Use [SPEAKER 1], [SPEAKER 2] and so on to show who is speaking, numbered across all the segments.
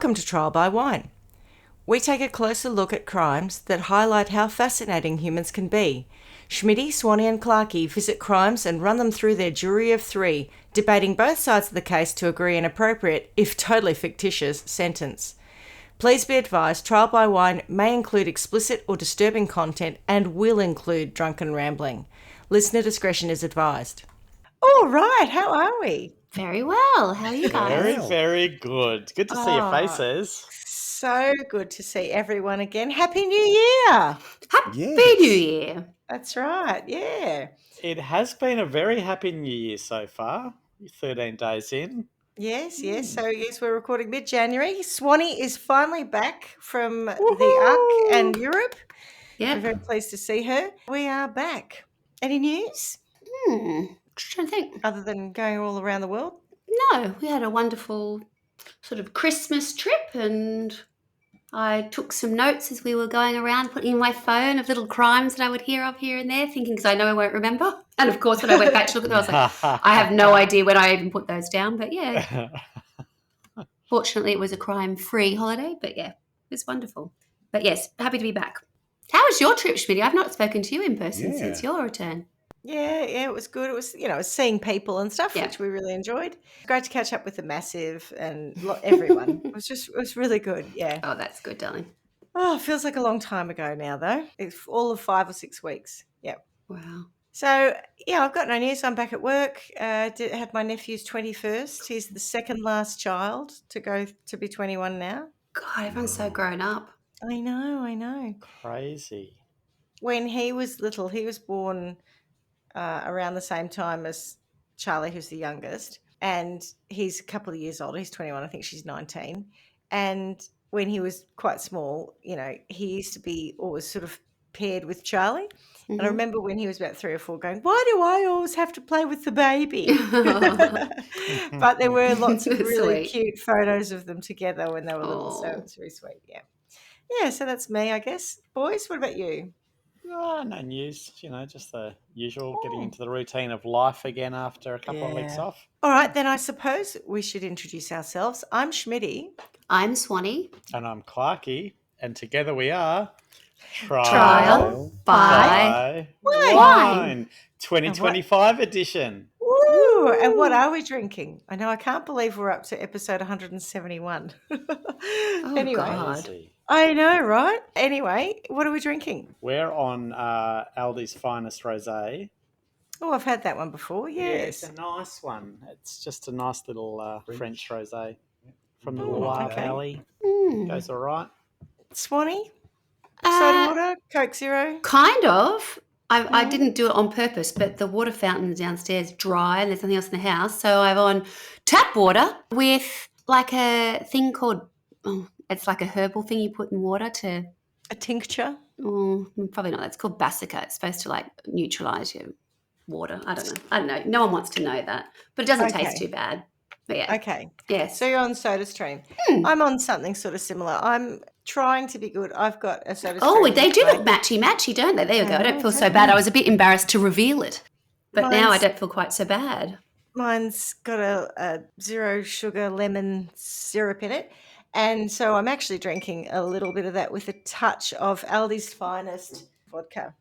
[SPEAKER 1] Welcome to Trial by Wine. We take a closer look at crimes that highlight how fascinating humans can be. Schmitty, Swanee and Clarky visit crimes and run them through their jury of three, debating both sides of the case to agree an appropriate, if totally fictitious, sentence. Please be advised, Trial by Wine may include explicit or disturbing content and will include drunken rambling. Listener discretion is advised. All right, how are we?
[SPEAKER 2] Very well. How are you guys?
[SPEAKER 3] Very, very good. Good to see your faces.
[SPEAKER 1] So good to see everyone again. Happy New Year.
[SPEAKER 2] Happy New Year.
[SPEAKER 1] That's right, yeah.
[SPEAKER 3] It has been a very happy New Year so far. 13 days in.
[SPEAKER 1] Yes. So, yes, we're recording mid-January. Swanee is finally back from the Arc and Europe.
[SPEAKER 2] Yeah.
[SPEAKER 1] We're very pleased to see her. We are back. Any news?
[SPEAKER 2] Just trying to think.
[SPEAKER 1] Other than going all around the world?
[SPEAKER 2] No, we had a wonderful sort of Christmas trip, and I took some notes as we were going around, putting in my phone of little crimes that I would hear of here and there, thinking because I know I won't remember. And of course, when I went back to look at them, I was like, I have no idea when I even put those down. But yeah, fortunately, it was a crime-free holiday. But yeah, it was wonderful. But yes, happy to be back. How was your trip, Schmitty? I've not spoken to you in person since your return.
[SPEAKER 1] Yeah, it was good. It was, it was seeing people and stuff, which we really enjoyed. Great to catch up with the Massive and everyone. It was really good. Yeah.
[SPEAKER 2] Oh, that's good, darling.
[SPEAKER 1] Oh, it feels like a long time ago now, though. It's all of 5 or 6 weeks. Yep.
[SPEAKER 2] Wow.
[SPEAKER 1] So, yeah, I've got no news. I'm back at work. Had my nephew's 21st. He's the second last child to go to be 21 now.
[SPEAKER 2] God, everyone's so grown up.
[SPEAKER 1] I know.
[SPEAKER 3] Crazy.
[SPEAKER 1] When he was little, he was born around the same time as Charlie, who's the youngest, and he's a couple of years older. He's 21. I think she's 19. And when he was quite small, he used to be always sort of paired with Charlie. Mm-hmm. And I remember when he was about 3 or 4 going, why do I always have to play with the baby? But there were lots of really cute photos of them together when they were little, so it's very sweet. Yeah, so that's me, I guess. Boys, what about you?
[SPEAKER 3] No news, just the usual, getting into the routine of life again after a couple of weeks off.
[SPEAKER 1] All right, then I suppose we should introduce ourselves. I'm Schmitty.
[SPEAKER 2] I'm Swanee.
[SPEAKER 3] And I'm Clarky. And together we are
[SPEAKER 2] Trial by Wine.
[SPEAKER 3] 2025 edition.
[SPEAKER 1] Ooh, and what are we drinking? I know, I can't believe we're up to episode 171. Anyway.
[SPEAKER 2] God.
[SPEAKER 1] I know, right? Anyway, what are we drinking?
[SPEAKER 3] We're on Aldi's Finest Rosé.
[SPEAKER 1] Oh, I've had that one before, yes.
[SPEAKER 3] Yeah, it's a nice one. It's just a nice little French rosé from the Loire Valley. Goes all right.
[SPEAKER 1] Swanee? Soda water? Coke Zero?
[SPEAKER 2] Kind of. I didn't do it on purpose, but the water fountain downstairs dry and there's nothing else in the house. So I'm on tap water with like a thing called... it's like a herbal thing you put in water to...
[SPEAKER 1] A tincture?
[SPEAKER 2] Probably not. It's called Bassica. It's supposed to like neutralise your water. I don't know. No one wants to know that. But it doesn't taste too bad. But yeah.
[SPEAKER 1] Okay.
[SPEAKER 2] Yeah.
[SPEAKER 1] So you're on SodaStream. I'm on something sort of similar. I'm trying to be good. I've got a SodaStream.
[SPEAKER 2] Oh, they do look matchy-matchy, don't they? There you go. I don't feel so bad. I was a bit embarrassed to reveal it. But now I don't feel quite so bad.
[SPEAKER 1] Mine's got a zero sugar lemon syrup in it. And so I'm actually drinking a little bit of that with a touch of Aldi's Finest vodka.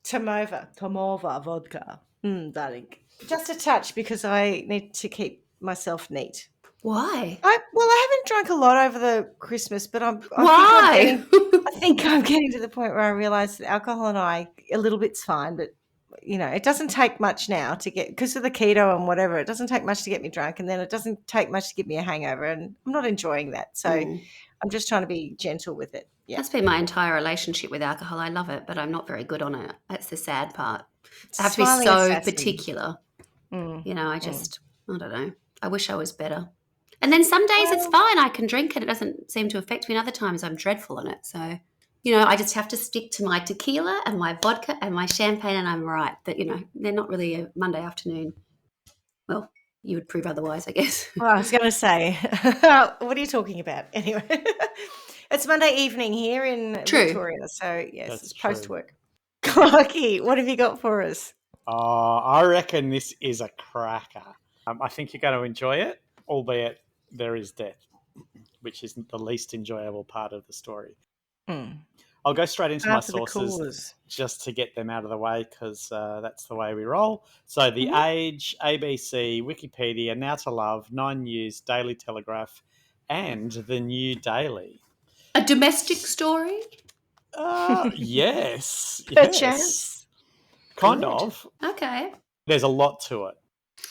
[SPEAKER 1] Tomova vodka. Darling. Just a touch because I need to keep myself neat.
[SPEAKER 2] Why?
[SPEAKER 1] I haven't drunk a lot over the Christmas, but
[SPEAKER 2] Why?
[SPEAKER 1] I think I'm getting to the point where I realise that alcohol and I, a little bit's fine, but it doesn't take much now to get, because of the keto and whatever, it doesn't take much to get me drunk, and then it doesn't take much to give me a hangover, and I'm not enjoying that. So I'm just trying to be gentle with it. Yeah.
[SPEAKER 2] That's been my entire relationship with alcohol. I love it, but I'm not very good on it. That's the sad part. I have to be so particular. I don't know. I wish I was better. And then some days it's fine. I can drink it. It doesn't seem to affect me. And other times I'm dreadful on it. So, I just have to stick to my tequila and my vodka and my champagne and I'm right. But, they're not really a Monday afternoon. Well, you would prove otherwise, I guess.
[SPEAKER 1] Well, I was going to say, what are you talking about? Anyway, it's Monday evening here in Victoria. So, yes, it's post-work. Clarky, what have you got for us?
[SPEAKER 3] I reckon this is a cracker. I think you're going to enjoy it, albeit there is death. which is the least enjoyable part of the story.
[SPEAKER 1] Mm.
[SPEAKER 3] I'll go straight into my
[SPEAKER 1] After the
[SPEAKER 3] sources
[SPEAKER 1] coolers.
[SPEAKER 3] just to get them out of the way because that's the way we roll. So The Age, ABC, Wikipedia, Now to Love, 9 News, Daily Telegraph, and The New Daily.
[SPEAKER 2] A domestic story?
[SPEAKER 3] Yes.
[SPEAKER 1] Perchance.
[SPEAKER 3] Kind
[SPEAKER 1] Good.
[SPEAKER 3] of.
[SPEAKER 2] Okay.
[SPEAKER 3] There's a lot to it.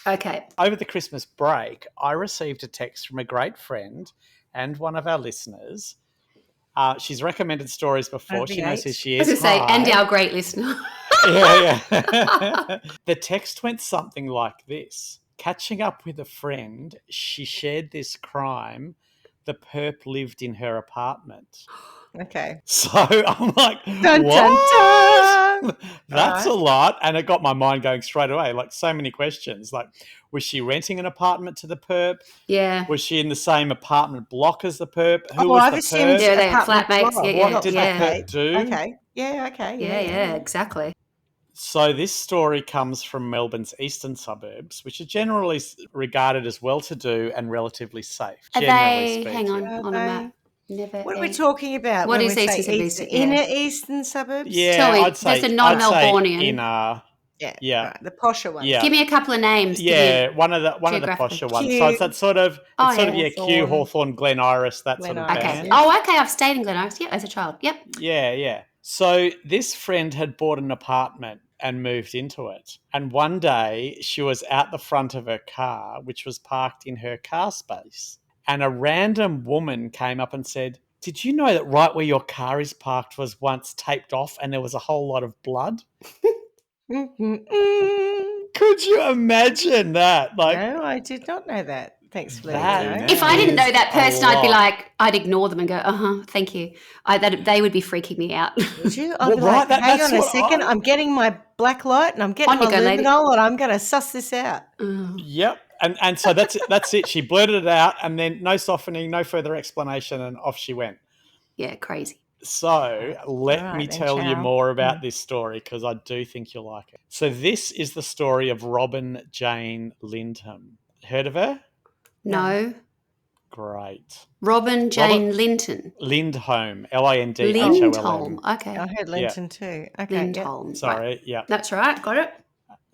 [SPEAKER 2] Okay.
[SPEAKER 3] Over the Christmas break, I received a text from a great friend and one of our listeners. She's recommended stories before. She knows who she
[SPEAKER 2] I was
[SPEAKER 3] is.
[SPEAKER 2] going to say,
[SPEAKER 3] Hi.
[SPEAKER 2] and our great listener.
[SPEAKER 3] Yeah. The text went something like this. Catching up with a friend, she shared this crime. The perp lived in her apartment.
[SPEAKER 1] Okay.
[SPEAKER 3] So I'm like,
[SPEAKER 1] Dun,
[SPEAKER 3] what?
[SPEAKER 1] dun, dun.
[SPEAKER 3] That's
[SPEAKER 1] Right.
[SPEAKER 3] a lot. And it got my mind going straight away. Like so many questions. Like, was she renting an apartment to the perp?
[SPEAKER 2] Yeah.
[SPEAKER 3] Was she in the same apartment block as the perp? Who
[SPEAKER 1] Oh,
[SPEAKER 3] was
[SPEAKER 1] I've
[SPEAKER 3] the
[SPEAKER 1] assumed
[SPEAKER 3] perp?
[SPEAKER 2] Yeah, they
[SPEAKER 1] apartment
[SPEAKER 2] flatmates.
[SPEAKER 1] block.
[SPEAKER 2] Yeah,
[SPEAKER 3] What did the perp do?
[SPEAKER 1] Okay. Yeah, okay.
[SPEAKER 2] Yeah, exactly.
[SPEAKER 3] So this story comes from Melbourne's eastern suburbs, which are generally regarded as well-to-do and relatively safe,
[SPEAKER 2] Are
[SPEAKER 3] generally
[SPEAKER 2] they,
[SPEAKER 3] speaking.
[SPEAKER 2] hang on a
[SPEAKER 1] they?
[SPEAKER 2] map. Never
[SPEAKER 1] What are we
[SPEAKER 2] eat.
[SPEAKER 1] talking about
[SPEAKER 2] What
[SPEAKER 1] when
[SPEAKER 2] is
[SPEAKER 1] we
[SPEAKER 2] east
[SPEAKER 1] say
[SPEAKER 2] is a
[SPEAKER 1] eastern?
[SPEAKER 2] bit- yeah.
[SPEAKER 1] Inner eastern suburbs?
[SPEAKER 3] Yeah,
[SPEAKER 2] Tell me,
[SPEAKER 3] I'd say
[SPEAKER 2] there's a non-Melbourneian.
[SPEAKER 3] inner.
[SPEAKER 1] Yeah. Right, the posher ones.
[SPEAKER 3] Yeah.
[SPEAKER 2] Give me a couple of names.
[SPEAKER 3] Yeah, one of the
[SPEAKER 2] geographically.
[SPEAKER 3] posher ones. So it's that sort of
[SPEAKER 2] yeah.
[SPEAKER 3] Kew, Hawthorne, Glen Iris, that sort of
[SPEAKER 1] Glen Iris,
[SPEAKER 2] Okay.
[SPEAKER 3] band.
[SPEAKER 1] yeah.
[SPEAKER 2] Oh, okay. I've stayed in Glen Iris. Yeah, as a child. Yep.
[SPEAKER 3] Yeah. So this friend had bought an apartment and moved into it. And one day she was out the front of her car, which was parked in her car space. And a random woman came up and said, "Did you know that right where your car is parked was once taped off and there was a whole lot of blood?" Could you imagine that? Like,
[SPEAKER 1] no, I did not know that. Thanks for letting
[SPEAKER 3] that
[SPEAKER 1] me know.
[SPEAKER 2] If I didn't know
[SPEAKER 3] is
[SPEAKER 2] that
[SPEAKER 3] a
[SPEAKER 2] person, I'd be
[SPEAKER 3] lot.
[SPEAKER 2] like, I'd ignore them and go, thank you. They would be freaking me out.
[SPEAKER 1] Would you? I'd
[SPEAKER 3] Well,
[SPEAKER 1] be like,
[SPEAKER 3] right,
[SPEAKER 1] hang
[SPEAKER 3] that's
[SPEAKER 1] on a
[SPEAKER 3] what
[SPEAKER 1] second.
[SPEAKER 3] I-
[SPEAKER 1] I'm getting my black light and I'm getting
[SPEAKER 2] On you
[SPEAKER 1] my
[SPEAKER 2] go, lady.
[SPEAKER 1] luminol and I'm going to suss this out.
[SPEAKER 3] Yep. And so that's it. She blurted it out and then no softening, no further explanation, and off she went.
[SPEAKER 2] Yeah, crazy.
[SPEAKER 3] So let
[SPEAKER 1] All
[SPEAKER 3] me
[SPEAKER 1] right, then,
[SPEAKER 3] tell you
[SPEAKER 1] ciao.
[SPEAKER 3] more about this story because I do think you'll like it. So this is the story of Robyn Jane Lindholm. Heard of her?
[SPEAKER 2] No.
[SPEAKER 3] Great.
[SPEAKER 2] Robyn Jane Linton.
[SPEAKER 3] Lindholm, Lindholm.
[SPEAKER 2] Lindholm. Okay.
[SPEAKER 1] I heard Linton too. Okay.
[SPEAKER 2] Lindholm.
[SPEAKER 3] Sorry,
[SPEAKER 2] Right.
[SPEAKER 3] yeah.
[SPEAKER 2] That's right. Got it.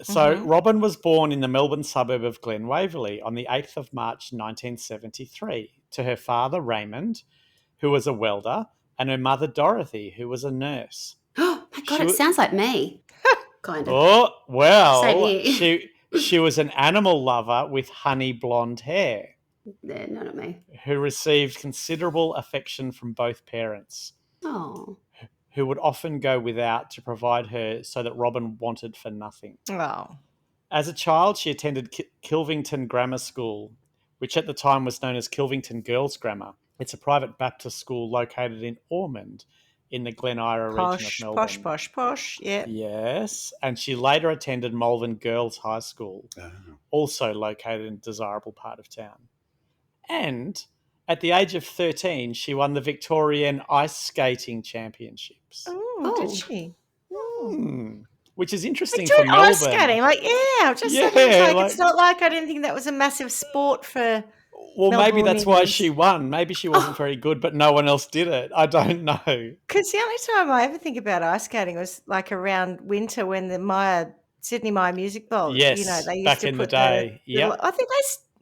[SPEAKER 3] So Robyn was born in the Melbourne suburb of Glen Waverley on the 8th of March 1973 to her father Raymond, who was a welder, and her mother Dorothy, who was a nurse.
[SPEAKER 2] Oh my God,
[SPEAKER 3] She
[SPEAKER 2] it
[SPEAKER 3] wa-
[SPEAKER 2] sounds like me. Kind of.
[SPEAKER 3] Oh, well,
[SPEAKER 2] Same here.
[SPEAKER 3] she was an animal lover with honey blonde hair
[SPEAKER 2] Yeah, no, not me.
[SPEAKER 3] who received considerable affection from both parents,
[SPEAKER 2] Oh.
[SPEAKER 3] who would often go without to provide her so that Robyn wanted for nothing.
[SPEAKER 1] Oh.
[SPEAKER 3] As a child, she attended Kilvington Grammar School, which at the time was known as Kilvington Girls Grammar. It's a private Baptist school located in Ormond in the Glen Ira region of Melbourne.
[SPEAKER 1] Posh. Yeah.
[SPEAKER 3] Yes, and she later attended Malvern Girls High School, also located in a desirable part of town. And at the age of 13, she won the Victorian Ice Skating Championships,
[SPEAKER 1] Oh, did she?
[SPEAKER 3] which is interesting
[SPEAKER 1] Doing
[SPEAKER 3] for Melbourne.
[SPEAKER 1] ice skating, it's not like I didn't think that was a massive sport for.
[SPEAKER 3] Well, maybe that's why
[SPEAKER 1] Melbournians.
[SPEAKER 3] she won. Maybe she wasn't very good, but no one else did it. I don't know.
[SPEAKER 1] Because the only time I ever think about ice skating was like around winter when the Sydney Myer Music Bowl.
[SPEAKER 3] Yes,
[SPEAKER 1] you know, they used
[SPEAKER 3] back
[SPEAKER 1] to
[SPEAKER 3] in the
[SPEAKER 1] put
[SPEAKER 3] day.
[SPEAKER 1] little- I think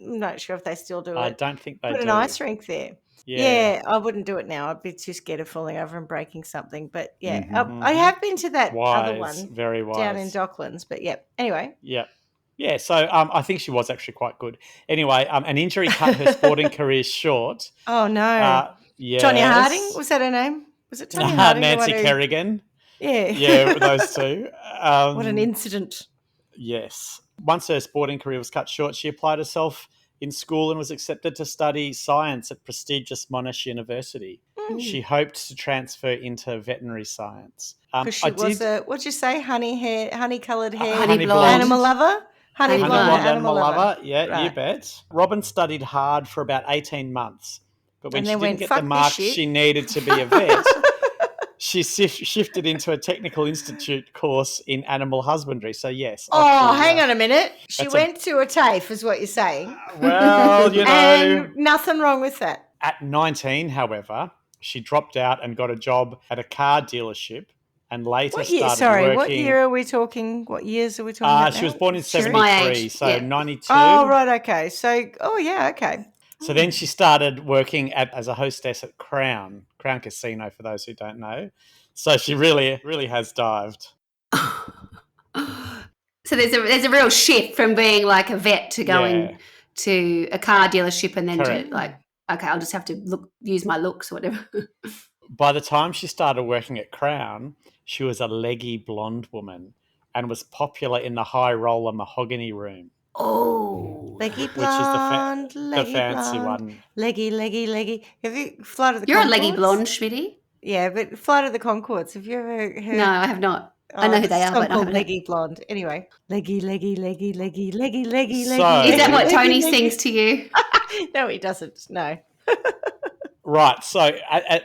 [SPEAKER 1] I'm not sure if they still do it.
[SPEAKER 3] I don't think they
[SPEAKER 1] put
[SPEAKER 3] do.
[SPEAKER 1] an ice rink there. Yeah, I wouldn't do it now. I'd be too scared of falling over and breaking something. But yeah, I have been to that other one
[SPEAKER 3] very wise.
[SPEAKER 1] down in Docklands. But yeah, anyway.
[SPEAKER 3] Yeah, so I think she was actually quite good. Anyway, an injury cut her sporting career short.
[SPEAKER 1] Oh, no.
[SPEAKER 3] Yes.
[SPEAKER 1] Tonya Harding? Was that her name? Was it Tonya Harding?
[SPEAKER 3] Nancy Kerrigan.
[SPEAKER 1] Yeah.
[SPEAKER 3] Yeah, those two.
[SPEAKER 1] What an incident.
[SPEAKER 3] Yes. Once her sporting career was cut short, she applied herself in school and was accepted to study science at prestigious Monash University. She hoped to transfer into veterinary science.
[SPEAKER 1] Because she was what'd you say, honey-coloured hair,
[SPEAKER 2] Honey blonde.
[SPEAKER 1] animal lover? Honey blonde animal lover.
[SPEAKER 3] Yeah,
[SPEAKER 1] right.
[SPEAKER 3] You bet. Robyn studied hard for about 18 months. But when she didn't get the
[SPEAKER 1] "Fuck this
[SPEAKER 3] marks
[SPEAKER 1] shit."
[SPEAKER 3] she needed to be a vet, she shifted into a technical institute course in animal husbandry. So, yes.
[SPEAKER 1] Oh, hang on a minute. She went to a TAFE is what you're saying.
[SPEAKER 3] Well, you know.
[SPEAKER 1] And nothing wrong with that.
[SPEAKER 3] At 19, however, she dropped out and got a job at a car dealership and later
[SPEAKER 1] What year?
[SPEAKER 3] started
[SPEAKER 1] Sorry,
[SPEAKER 3] working.
[SPEAKER 1] what year are we talking? What years are we talking about now?
[SPEAKER 3] She was born in
[SPEAKER 2] She's my
[SPEAKER 3] 73,
[SPEAKER 2] age,
[SPEAKER 3] so
[SPEAKER 2] yeah.
[SPEAKER 3] 92.
[SPEAKER 1] Oh, right, okay. So, okay.
[SPEAKER 3] So then she started working as a hostess at Crown Casino, for those who don't know. So she really, really has dived.
[SPEAKER 2] So there's a real shift from being like a vet to going to a car dealership and then
[SPEAKER 3] Correct.
[SPEAKER 2] to like, okay, I'll just have to use my looks or whatever.
[SPEAKER 3] By the time she started working at Crown, she was a leggy blonde woman and was popular in the high roller mahogany room.
[SPEAKER 2] Oh,
[SPEAKER 1] Leggy
[SPEAKER 3] Which
[SPEAKER 1] blonde,
[SPEAKER 3] is the
[SPEAKER 1] leggy
[SPEAKER 3] fancy
[SPEAKER 1] blonde,
[SPEAKER 3] one.
[SPEAKER 1] leggy. Have you Flight of the
[SPEAKER 2] you're
[SPEAKER 1] Conchords?
[SPEAKER 2] a leggy blonde, Schmitty.
[SPEAKER 1] Yeah, but Flight of the Conchords. Have you ever heard?
[SPEAKER 2] No, I have not. I know who they are,
[SPEAKER 1] Song
[SPEAKER 2] but I
[SPEAKER 1] called
[SPEAKER 2] haven't.
[SPEAKER 1] Leggy Blonde. Anyway, leggy.
[SPEAKER 3] So-
[SPEAKER 2] Is that what Tony sings to you?
[SPEAKER 1] No, he doesn't. No.
[SPEAKER 3] Right. So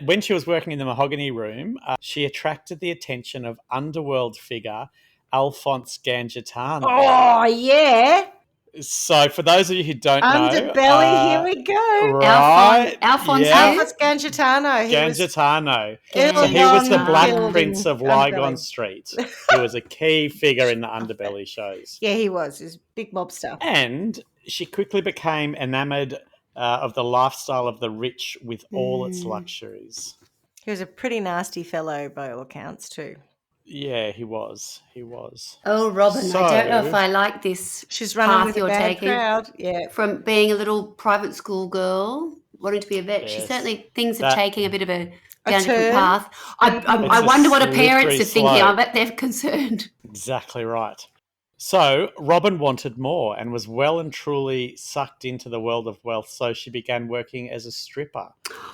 [SPEAKER 3] when she was working in the mahogany room, she attracted the attention of underworld figure Alphonse Gangitano.
[SPEAKER 1] Oh, yeah.
[SPEAKER 3] So for those of you who don't know,
[SPEAKER 1] Underbelly, here we go.
[SPEAKER 3] right?
[SPEAKER 2] Alphonse
[SPEAKER 3] yeah.
[SPEAKER 2] who?
[SPEAKER 1] Alphonse Gangitano.
[SPEAKER 3] Gangitano.
[SPEAKER 1] Ill
[SPEAKER 3] So he was the
[SPEAKER 1] on
[SPEAKER 3] Black
[SPEAKER 1] killed
[SPEAKER 3] Prince
[SPEAKER 1] in
[SPEAKER 3] of Lygon
[SPEAKER 1] Underbelly.
[SPEAKER 3] Street. He was a key figure in the Underbelly shows.
[SPEAKER 1] Yeah, he was. He was a big mobster.
[SPEAKER 3] And she quickly became enamoured of the lifestyle of the rich with all its luxuries.
[SPEAKER 1] He was a pretty nasty fellow by all accounts too.
[SPEAKER 3] Yeah, he was.
[SPEAKER 2] Oh, Robyn, I don't know if I like this
[SPEAKER 1] She's running
[SPEAKER 2] path
[SPEAKER 1] with a
[SPEAKER 2] you're
[SPEAKER 1] bad
[SPEAKER 2] taking.
[SPEAKER 1] crowd. Yeah.
[SPEAKER 2] From being a little private school girl, wanting to be a vet, she
[SPEAKER 3] Yes.
[SPEAKER 2] certainly things are taking a bit of a down
[SPEAKER 1] turn.
[SPEAKER 2] different path. I
[SPEAKER 3] It's a
[SPEAKER 2] wonder what her parents
[SPEAKER 3] slippery
[SPEAKER 2] are thinking. I
[SPEAKER 3] slope.
[SPEAKER 2] bet they're concerned.
[SPEAKER 3] Exactly right. So Robyn wanted more and was well and truly sucked into the world of wealth, so she began working as a stripper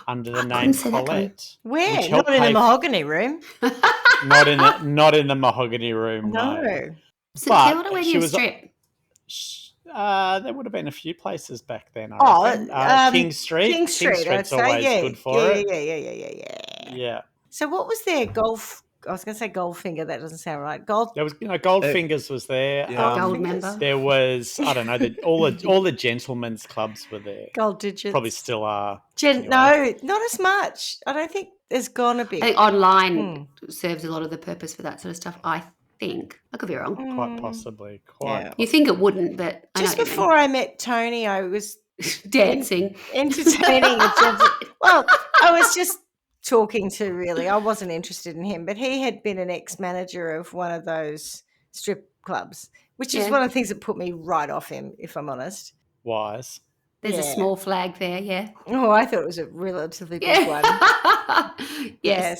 [SPEAKER 3] under the name
[SPEAKER 2] see that coming.
[SPEAKER 3] Colette.
[SPEAKER 1] Where?
[SPEAKER 3] which
[SPEAKER 1] Not
[SPEAKER 3] helped
[SPEAKER 1] in the
[SPEAKER 3] pay-
[SPEAKER 1] mahogany room.
[SPEAKER 3] Not in the mahogany room, no.
[SPEAKER 2] St Kilda, where do you strip?
[SPEAKER 3] There would have been a few places back then, I reckon. King Street.
[SPEAKER 1] King Street, I'd
[SPEAKER 3] Street's
[SPEAKER 1] say.
[SPEAKER 3] always
[SPEAKER 1] Yeah,
[SPEAKER 3] good for it.
[SPEAKER 1] Yeah.
[SPEAKER 3] Yeah.
[SPEAKER 1] So what was their golf? I was going to say Goldfinger. That doesn't sound right. Gold.
[SPEAKER 3] There was, Goldfingers was there.
[SPEAKER 4] Yeah.
[SPEAKER 2] Gold member.
[SPEAKER 3] There was, I don't know, all the gentlemen's clubs were there.
[SPEAKER 1] Gold digits.
[SPEAKER 3] Probably still are.
[SPEAKER 1] No, not as much. I don't think there's gone a bit.
[SPEAKER 2] I think online serves a lot of the purpose for that sort of stuff. I think I could be wrong.
[SPEAKER 3] Quite possibly.
[SPEAKER 2] You think it wouldn't, but I know
[SPEAKER 1] Just
[SPEAKER 2] what you mean.
[SPEAKER 1] before I met Tony, I was
[SPEAKER 2] Dancing.
[SPEAKER 1] entertaining a gentleman. Well, I was just talking to really. I wasn't interested in him, but he had been an ex-manager of one of those strip clubs, which is one of the things that put me right off him, if I'm honest.
[SPEAKER 3] Wise.
[SPEAKER 2] There's a small flag there, yeah.
[SPEAKER 1] Oh, I thought it was a relatively big one. Yeah,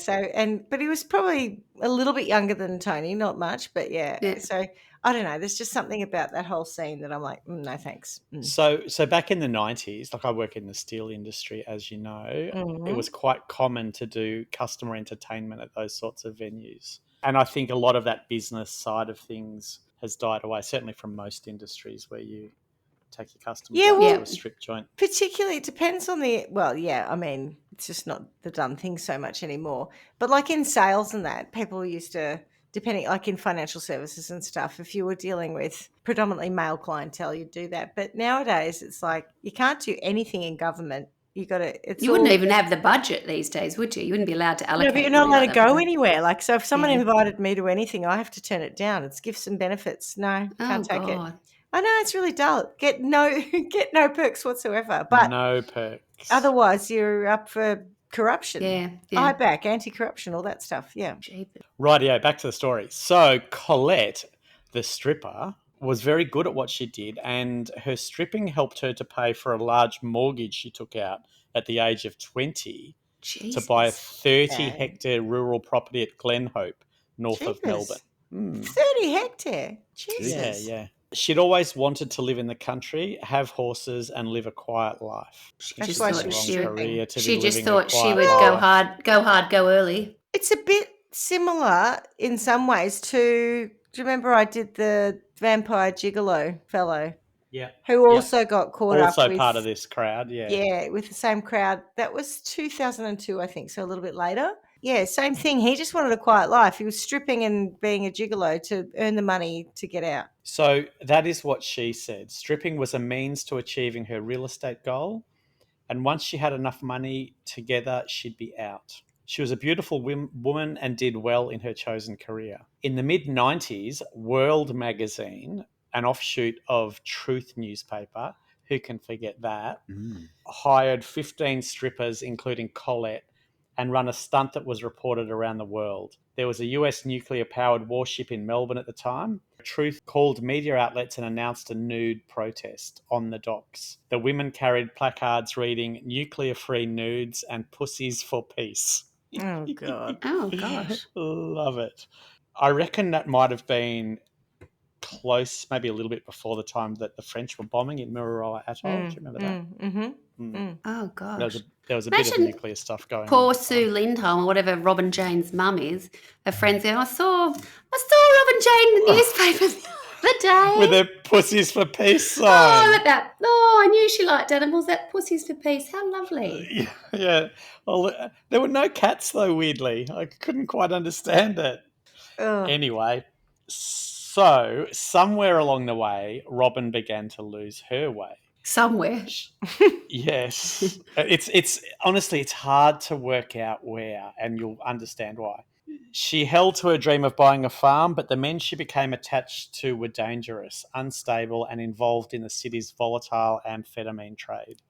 [SPEAKER 1] but he was probably a little bit younger than Tony, not much, but yeah. So I don't know. There's just something about that whole scene that I'm like, no, thanks.
[SPEAKER 3] So back in the 90s, like I work in the steel industry, as you know, it was quite common to do customer entertainment at those sorts of venues. And I think a lot of that business side of things has died away, certainly from most industries where you take your customers to a strip joint.
[SPEAKER 1] Particularly, it depends on it's just not the done thing so much anymore. But like in sales and that, people used to, depending, like in financial services and stuff, if you were dealing with predominantly male clientele, you'd do that. But nowadays, it's like you can't do anything in government. You wouldn't
[SPEAKER 2] even have the budget these days, would you? You wouldn't be allowed to allocate.
[SPEAKER 1] No, but you're not allowed to go anywhere. Like, so if someone invited me to anything, I have to turn it down. It's gifts and benefits. No, can't take it. I know, it's really dull. Get no perks whatsoever. But
[SPEAKER 3] no perks.
[SPEAKER 1] Otherwise, you're up for corruption.
[SPEAKER 2] Yeah.
[SPEAKER 1] IBAC, anti-corruption, all that stuff. Yeah.
[SPEAKER 3] Rightio, back to the story. So Colette, the stripper, was very good at what she did, and her stripping helped her to pay for a large mortgage she took out at the age of 20 to buy a 30-hectare rural property at Glenhope, north of Melbourne.
[SPEAKER 1] 30 hectare? Jesus.
[SPEAKER 3] Yeah. She'd always wanted to live in the country, have horses, and live a quiet life.
[SPEAKER 2] She just thought she would go hard, go early.
[SPEAKER 1] It's a bit similar in some ways to, do you remember I did the vampire gigolo fellow?
[SPEAKER 3] Yeah.
[SPEAKER 1] Who also got caught up with.
[SPEAKER 3] Also part of this crowd, yeah.
[SPEAKER 1] Yeah, with the same crowd. That was 2002, I think, so a little bit later. Yeah, same thing. He just wanted a quiet life. He was stripping and being a gigolo to earn the money to get out.
[SPEAKER 3] So that is what she said. Stripping was a means to achieving her real estate goal, And once she had enough money together, she'd be out. She was a beautiful woman and did well in her chosen career. In the mid-90s, World magazine, an offshoot of Truth newspaper, who can forget that, hired 15 strippers, including Colette, and run a stunt that was reported around the world. There was a US nuclear-powered warship in Melbourne at the time. Truth called media outlets and announced a nude protest on the docks. The women carried placards reading "Nuclear-free nudes" and "Pussies for peace."
[SPEAKER 1] Oh, God.
[SPEAKER 2] Oh, gosh.
[SPEAKER 3] Love it. I reckon that might have been close, maybe a little bit before the time that the French were bombing in Mururoa Atoll. Do you remember that?
[SPEAKER 2] Oh, gosh.
[SPEAKER 3] There was a bit of
[SPEAKER 2] Imagine
[SPEAKER 3] nuclear stuff going on.
[SPEAKER 2] Poor
[SPEAKER 3] at the time.
[SPEAKER 2] Sue Lindholm, or whatever Robyn Jane's mum is, her friends going, I saw Robyn Jane in the newspaper the other day.
[SPEAKER 3] With their "Pussies for peace" sign.
[SPEAKER 2] Oh, look at that. Oh, I knew she liked animals. That Pussies for Peace. How lovely.
[SPEAKER 3] Yeah. Well, there were no cats, though, weirdly. I couldn't quite understand it.
[SPEAKER 1] Ugh.
[SPEAKER 3] Anyway, so somewhere along the way, Robyn began to lose her way.
[SPEAKER 2] Somewhere.
[SPEAKER 3] Yes. It's honestly, it's hard to work out where, and you'll understand why. She held to her dream of buying a farm, but the men she became attached to were dangerous, unstable, and involved in the city's volatile amphetamine trade.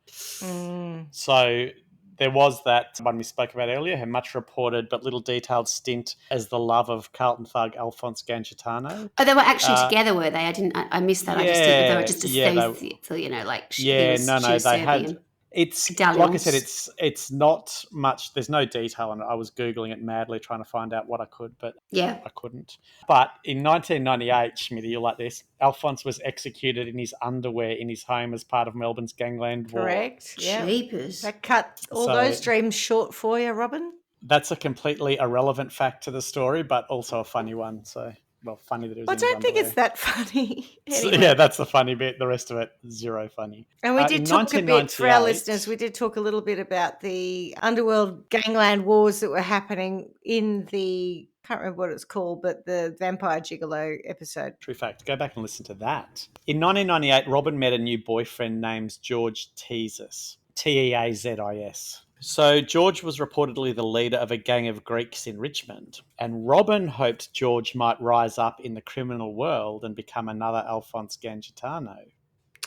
[SPEAKER 3] So there was that one we spoke about earlier, her much reported but little detailed stint as the love of Carlton thug Alphonse Gangitano.
[SPEAKER 2] Oh, they were actually together, were they? I missed that. I just think they were just associates. So, like she was
[SPEAKER 3] they
[SPEAKER 2] serving
[SPEAKER 3] had.
[SPEAKER 2] him.
[SPEAKER 3] It's
[SPEAKER 2] Dalliance.
[SPEAKER 3] like I said, it's not much. There's no detail on it. I was googling it madly trying to find out what I could, but
[SPEAKER 2] Yeah.
[SPEAKER 3] I couldn't. But in 1998, Schmitty, you'll like this. Alphonse was executed in his underwear in his home as part of Melbourne's gangland war.
[SPEAKER 1] Correct. Yeah.
[SPEAKER 2] Jeepers.
[SPEAKER 1] That cut all those dreams short for you, Robyn.
[SPEAKER 3] That's a completely irrelevant fact to the story, but also a funny one. So, well, funny that it was.
[SPEAKER 1] I don't think it's that funny. Anyway.
[SPEAKER 3] Yeah, that's the funny bit. The rest of it, zero funny.
[SPEAKER 1] And we did talk a bit, for our listeners, we did talk a little bit about the underworld gangland wars that were happening in the, can't remember what it's called, but the Vampire Gigolo episode.
[SPEAKER 3] True fact. Go back and listen to that. In 1998, Robyn met a new boyfriend named George Teasis. Teazis. So George was reportedly the leader of a gang of Greeks in Richmond, and Robyn hoped George might rise up in the criminal world and become another Alphonse Gangitano.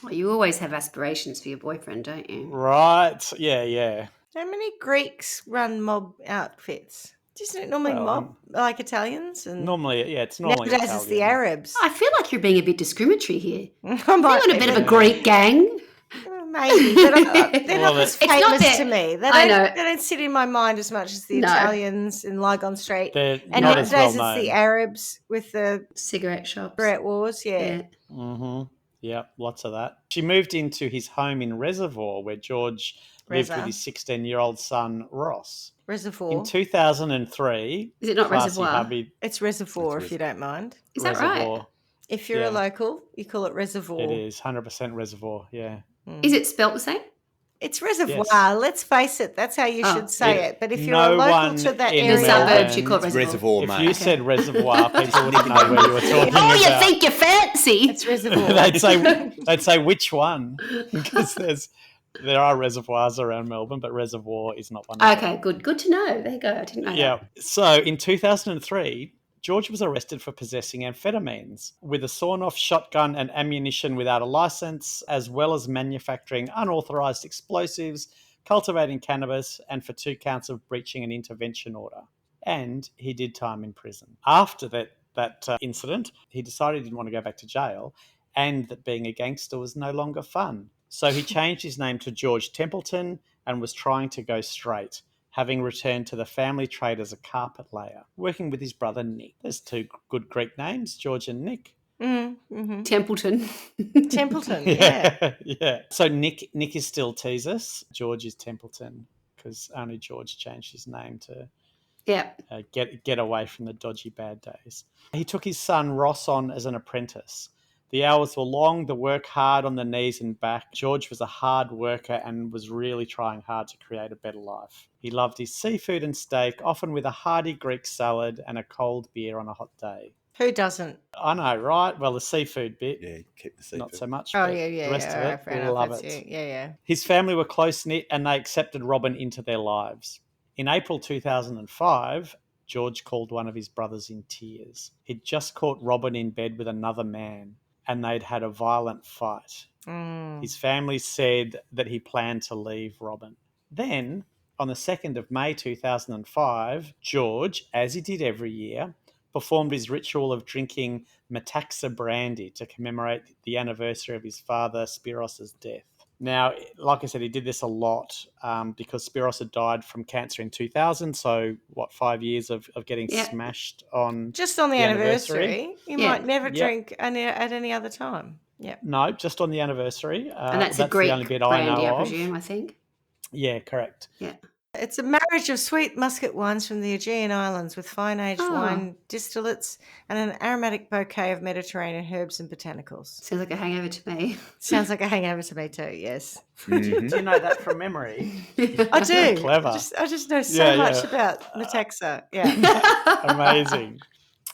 [SPEAKER 2] Well, you always have aspirations for your boyfriend, don't you?
[SPEAKER 3] Right. Yeah.
[SPEAKER 1] How many Greeks run mob outfits? Isn't it normally mob, like Italians? And
[SPEAKER 3] normally, yeah, it's normally
[SPEAKER 1] nowadays it's the Arabs.
[SPEAKER 2] I feel like you're being a bit discriminatory here.
[SPEAKER 1] I might
[SPEAKER 2] You're a bit of a Greek gang.
[SPEAKER 1] Maybe, but they're not as famous to me. They don't sit in my mind as much as the Italians in Lygon Street.
[SPEAKER 3] They're
[SPEAKER 1] and
[SPEAKER 3] not
[SPEAKER 1] nowadays
[SPEAKER 3] as well
[SPEAKER 1] it's the Arabs with the
[SPEAKER 2] cigarette shops.
[SPEAKER 1] Cigarette wars, yeah.
[SPEAKER 3] Mm-hmm. Yeah, lots of that. She moved into his home in Reservoir, where George lived with his 16-year-old son, Ross.
[SPEAKER 1] Reservoir.
[SPEAKER 3] In 2003...
[SPEAKER 2] Is it not Reservoir?
[SPEAKER 1] It's Reservoir, if you don't mind.
[SPEAKER 2] Is that right?
[SPEAKER 1] If you're a local, you call it Reservoir.
[SPEAKER 3] It is, 100% Reservoir, yeah.
[SPEAKER 2] Is it spelt the same?
[SPEAKER 1] It's Reservoir.
[SPEAKER 3] Yes.
[SPEAKER 1] Let's face it. That's how you should say it. But if you're a local to that area,
[SPEAKER 2] the suburbs, you call it Reservoir.
[SPEAKER 3] If you said Reservoir, people wouldn't know where you were talking about.
[SPEAKER 2] Oh, you think you're fancy?
[SPEAKER 1] It's Reservoir.
[SPEAKER 3] they'd say which one, because there are reservoirs around Melbourne, but Reservoir is not one.
[SPEAKER 2] Okay, good to know. There you go. I didn't know that.
[SPEAKER 3] Yeah. So in 2003. George was arrested for possessing amphetamines with a sawn-off shotgun and ammunition without a license, as well as manufacturing unauthorised explosives, cultivating cannabis, and for 2 counts of breaching an intervention order. And he did time in prison. After that incident, he decided he didn't want to go back to jail and that being a gangster was no longer fun. So he changed his name to George Templeton and was trying to go straight, having returned to the family trade as a carpet layer, working with his brother Nick. There's 2 good Greek names, George and Nick.
[SPEAKER 1] Mm-hmm.
[SPEAKER 2] Templeton.
[SPEAKER 1] Templeton, yeah.
[SPEAKER 3] Yeah. So Nick is still Teasis. George is Templeton, because only George changed his name to get away from the dodgy bad days. He took his son Ross on as an apprentice. The hours were long, the work hard on the knees and back. George was a hard worker and was really trying hard to create a better life. He loved his seafood and steak, often with a hearty Greek salad and a cold beer on a hot day.
[SPEAKER 1] Who doesn't?
[SPEAKER 3] I know, right? Well, the seafood bit,
[SPEAKER 4] Yeah, keep the seafood.
[SPEAKER 3] not so much.
[SPEAKER 1] Oh,
[SPEAKER 3] but
[SPEAKER 1] yeah.
[SPEAKER 3] the rest
[SPEAKER 1] All
[SPEAKER 3] of
[SPEAKER 1] right,
[SPEAKER 3] it,
[SPEAKER 1] fair enough.
[SPEAKER 3] love
[SPEAKER 1] That's
[SPEAKER 3] it.
[SPEAKER 1] you. Yeah.
[SPEAKER 3] His family were close-knit and they accepted Robyn into their lives. In April 2005, George called one of his brothers in tears. He'd just caught Robyn in bed with another man and they'd had a violent fight. His family said that he planned to leave Robyn. Then, on the 2nd of May 2005, George, as he did every year, performed his ritual of drinking Metaxa brandy to commemorate the anniversary of his father Spiros's death. Now, like I said, he did this a lot because Spiros had died from cancer in 2000. So, 5 years of getting smashed on
[SPEAKER 1] just on the anniversary. You
[SPEAKER 2] Yeah.
[SPEAKER 1] might never
[SPEAKER 3] Yep.
[SPEAKER 1] drink at any other time. Yeah.
[SPEAKER 3] No, just on the anniversary.
[SPEAKER 2] And that's a
[SPEAKER 3] the only
[SPEAKER 2] Greek
[SPEAKER 3] bit I
[SPEAKER 2] brandy,
[SPEAKER 3] know
[SPEAKER 2] I
[SPEAKER 3] of.
[SPEAKER 2] presume, I think.
[SPEAKER 3] Yeah, correct.
[SPEAKER 2] Yeah.
[SPEAKER 1] It's a marriage of sweet muscat wines from the Aegean Islands with fine aged
[SPEAKER 2] Oh.
[SPEAKER 1] wine distillates and an aromatic bouquet of Mediterranean herbs and botanicals.
[SPEAKER 2] Sounds like a hangover to me.
[SPEAKER 1] Sounds like a hangover to me too, yes.
[SPEAKER 3] Do you know that from memory?
[SPEAKER 1] I do.
[SPEAKER 3] Clever.
[SPEAKER 1] I just know so much about Metaxa. Yeah.
[SPEAKER 3] Amazing.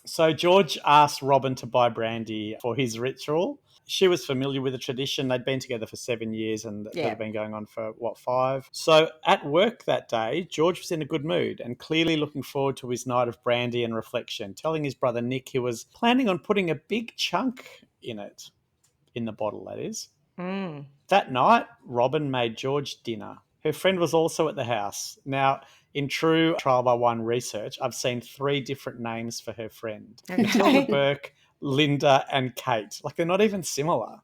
[SPEAKER 3] So George asked Robyn to buy brandy for his ritual. She was familiar with the tradition. They'd been together for 7 years and it had been going on for, 5? So at work that day, George was in a good mood and clearly looking forward to his night of brandy and reflection, telling his brother Nick he was planning on putting a big chunk in it, in the bottle, that is. That night, Robyn made George dinner. Her friend was also at the house. Now, in true Trial by One research, I've seen 3 different names for her friend. Matilda Burke, Linda, and Kate. Like, they're not even similar.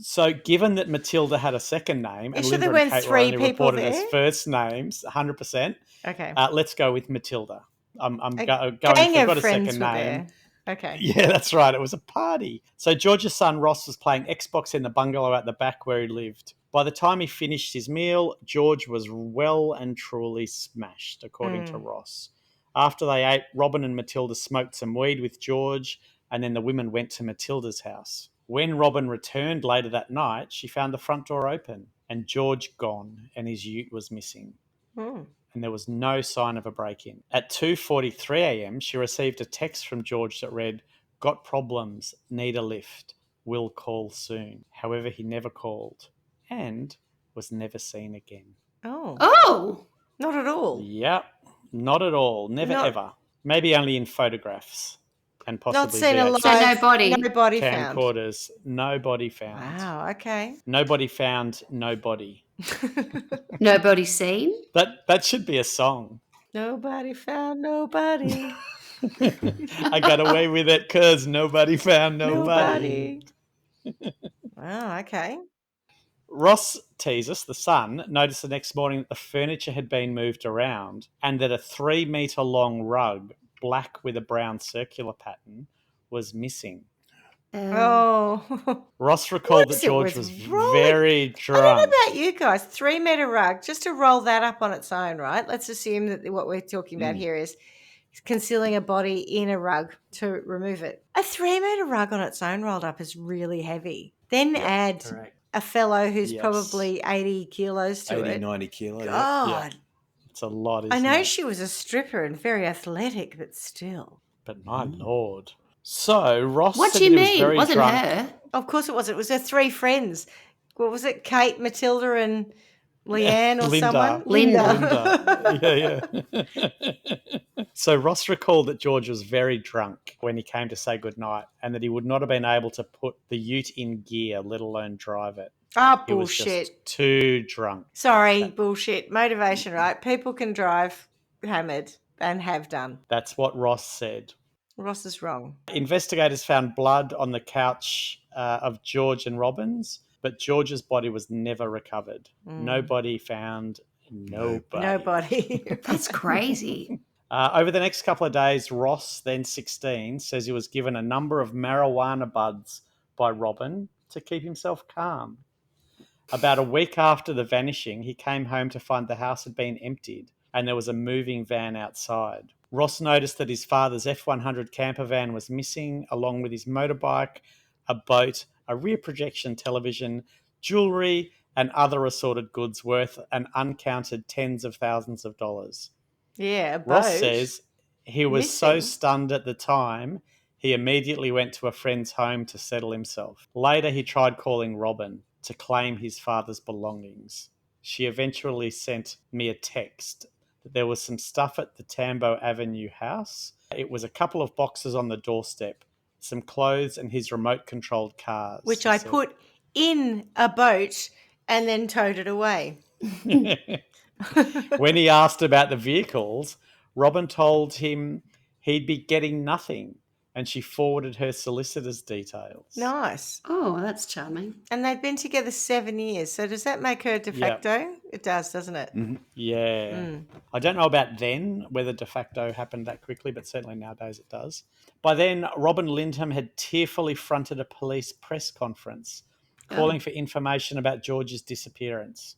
[SPEAKER 3] So, given that Matilda had a second name and
[SPEAKER 1] sure
[SPEAKER 3] Linda
[SPEAKER 1] there
[SPEAKER 3] and
[SPEAKER 1] weren't
[SPEAKER 3] Kate were
[SPEAKER 1] 3
[SPEAKER 3] only
[SPEAKER 1] people
[SPEAKER 3] reported as
[SPEAKER 1] there?
[SPEAKER 3] first names, 100%,
[SPEAKER 1] Okay.
[SPEAKER 3] let's go with Matilda. I'm going
[SPEAKER 1] Gang
[SPEAKER 3] for
[SPEAKER 1] of
[SPEAKER 3] got a
[SPEAKER 1] friends
[SPEAKER 3] second
[SPEAKER 1] were
[SPEAKER 3] name.
[SPEAKER 1] there. Okay.
[SPEAKER 3] Yeah, that's right. It was a party. So George's son Ross was playing Xbox in the bungalow at the back where he lived. By the time he finished his meal, George was well and truly smashed, according to Ross. After they ate, Robyn and Matilda smoked some weed with George, and then the women went to Matilda's house. When Robyn returned later that night, she found the front door open and George gone, and his ute was missing. And there was no sign of a break-in. At 2:43 a.m., she received a text from George that read, "Got problems, need a lift, will call soon." However, he never called and was never seen again.
[SPEAKER 2] Oh.
[SPEAKER 1] Not at all.
[SPEAKER 3] Yep, not at all. Never ever. Maybe only in photographs and possibly
[SPEAKER 1] Not seen alive.
[SPEAKER 2] So no body.
[SPEAKER 1] No body found.
[SPEAKER 3] camcorders. Nobody found.
[SPEAKER 1] Wow, okay.
[SPEAKER 3] Nobody found nobody.
[SPEAKER 2] Nobody seen?
[SPEAKER 3] That should be a song.
[SPEAKER 1] Nobody found nobody.
[SPEAKER 3] I got away with it because nobody found nobody.
[SPEAKER 1] Wow, okay.
[SPEAKER 3] Ross Teasus, the son, noticed the next morning that the furniture had been moved around and that a 3-metre long rug, black with a brown circular pattern, was missing.
[SPEAKER 1] Oh.
[SPEAKER 3] Ross recalled that
[SPEAKER 1] What is it
[SPEAKER 3] George
[SPEAKER 1] with
[SPEAKER 3] was
[SPEAKER 1] rolling?
[SPEAKER 3] very
[SPEAKER 1] I
[SPEAKER 3] drunk.
[SPEAKER 1] don't know about you guys. 3-metre rug, just to roll that up on its own, right? Let's assume that what we're talking about here is concealing a body in a rug to remove it. A 3-metre rug on its own rolled up is really heavy. Then add a fellow who's probably 80 kilos to
[SPEAKER 4] 80,
[SPEAKER 1] it.
[SPEAKER 4] 90 kilo.
[SPEAKER 1] God.
[SPEAKER 3] It's a lot, isn't
[SPEAKER 1] I know
[SPEAKER 3] it?
[SPEAKER 1] she was a stripper and very athletic, but still.
[SPEAKER 3] But my lord. So Ross
[SPEAKER 2] What
[SPEAKER 3] said
[SPEAKER 2] do you
[SPEAKER 3] that he was
[SPEAKER 2] mean?
[SPEAKER 3] very
[SPEAKER 2] Wasn't
[SPEAKER 3] drunk.
[SPEAKER 2] her?
[SPEAKER 1] Of course it wasn't. It was her 3 friends. What was it? Kate, Matilda, and Leanne or
[SPEAKER 3] Linda.
[SPEAKER 1] someone?
[SPEAKER 2] Linda.
[SPEAKER 3] Yeah. So Ross recalled that George was very drunk when he came to say goodnight and that he would not have been able to put the ute in gear, let alone drive it.
[SPEAKER 1] Ah,
[SPEAKER 3] He was
[SPEAKER 1] bullshit.
[SPEAKER 3] just too drunk.
[SPEAKER 1] Sorry, bullshit. Motivation, right? People can drive hammered and have done.
[SPEAKER 3] That's what Ross said.
[SPEAKER 1] Ross is wrong.
[SPEAKER 3] Investigators found blood on the couch of George and Robyn's, but George's body was never recovered. Nobody found nobody.
[SPEAKER 2] That's crazy.
[SPEAKER 3] Over the next couple of days, Ross, then 16, says he was given a number of marijuana buds by Robyn to keep himself calm. About a week after the vanishing, he came home to find the house had been emptied and there was a moving van outside. Ross noticed that his father's F100 camper van was missing, along with his motorbike, a boat, a rear projection television, jewellery, and other assorted goods worth an uncounted tens of thousands of dollars.
[SPEAKER 1] Yeah, a boat.
[SPEAKER 3] Ross says he was so
[SPEAKER 1] Missing.
[SPEAKER 3] stunned at the time, He immediately went to a friend's home to settle himself. Later, he tried calling Robyn to claim his father's belongings. She eventually sent me a text that there was some stuff at the Tambo Avenue house. It was a couple of boxes on the doorstep, some clothes and his remote-controlled cars.
[SPEAKER 1] Which
[SPEAKER 3] she
[SPEAKER 1] I
[SPEAKER 3] said.
[SPEAKER 1] put in a boat and then towed it away.
[SPEAKER 3] When he asked about the vehicles, Robyn told him he'd be getting nothing, and she forwarded her solicitor's details.
[SPEAKER 1] Nice.
[SPEAKER 2] Oh, that's charming.
[SPEAKER 1] And they've been together 7 years. So does that make her de facto? It does, doesn't it?
[SPEAKER 3] Yeah. I don't know about then, whether de facto happened that quickly, but certainly nowadays it does. By then, Robyn Lindholm had tearfully fronted a police press conference, calling for information about George's disappearance.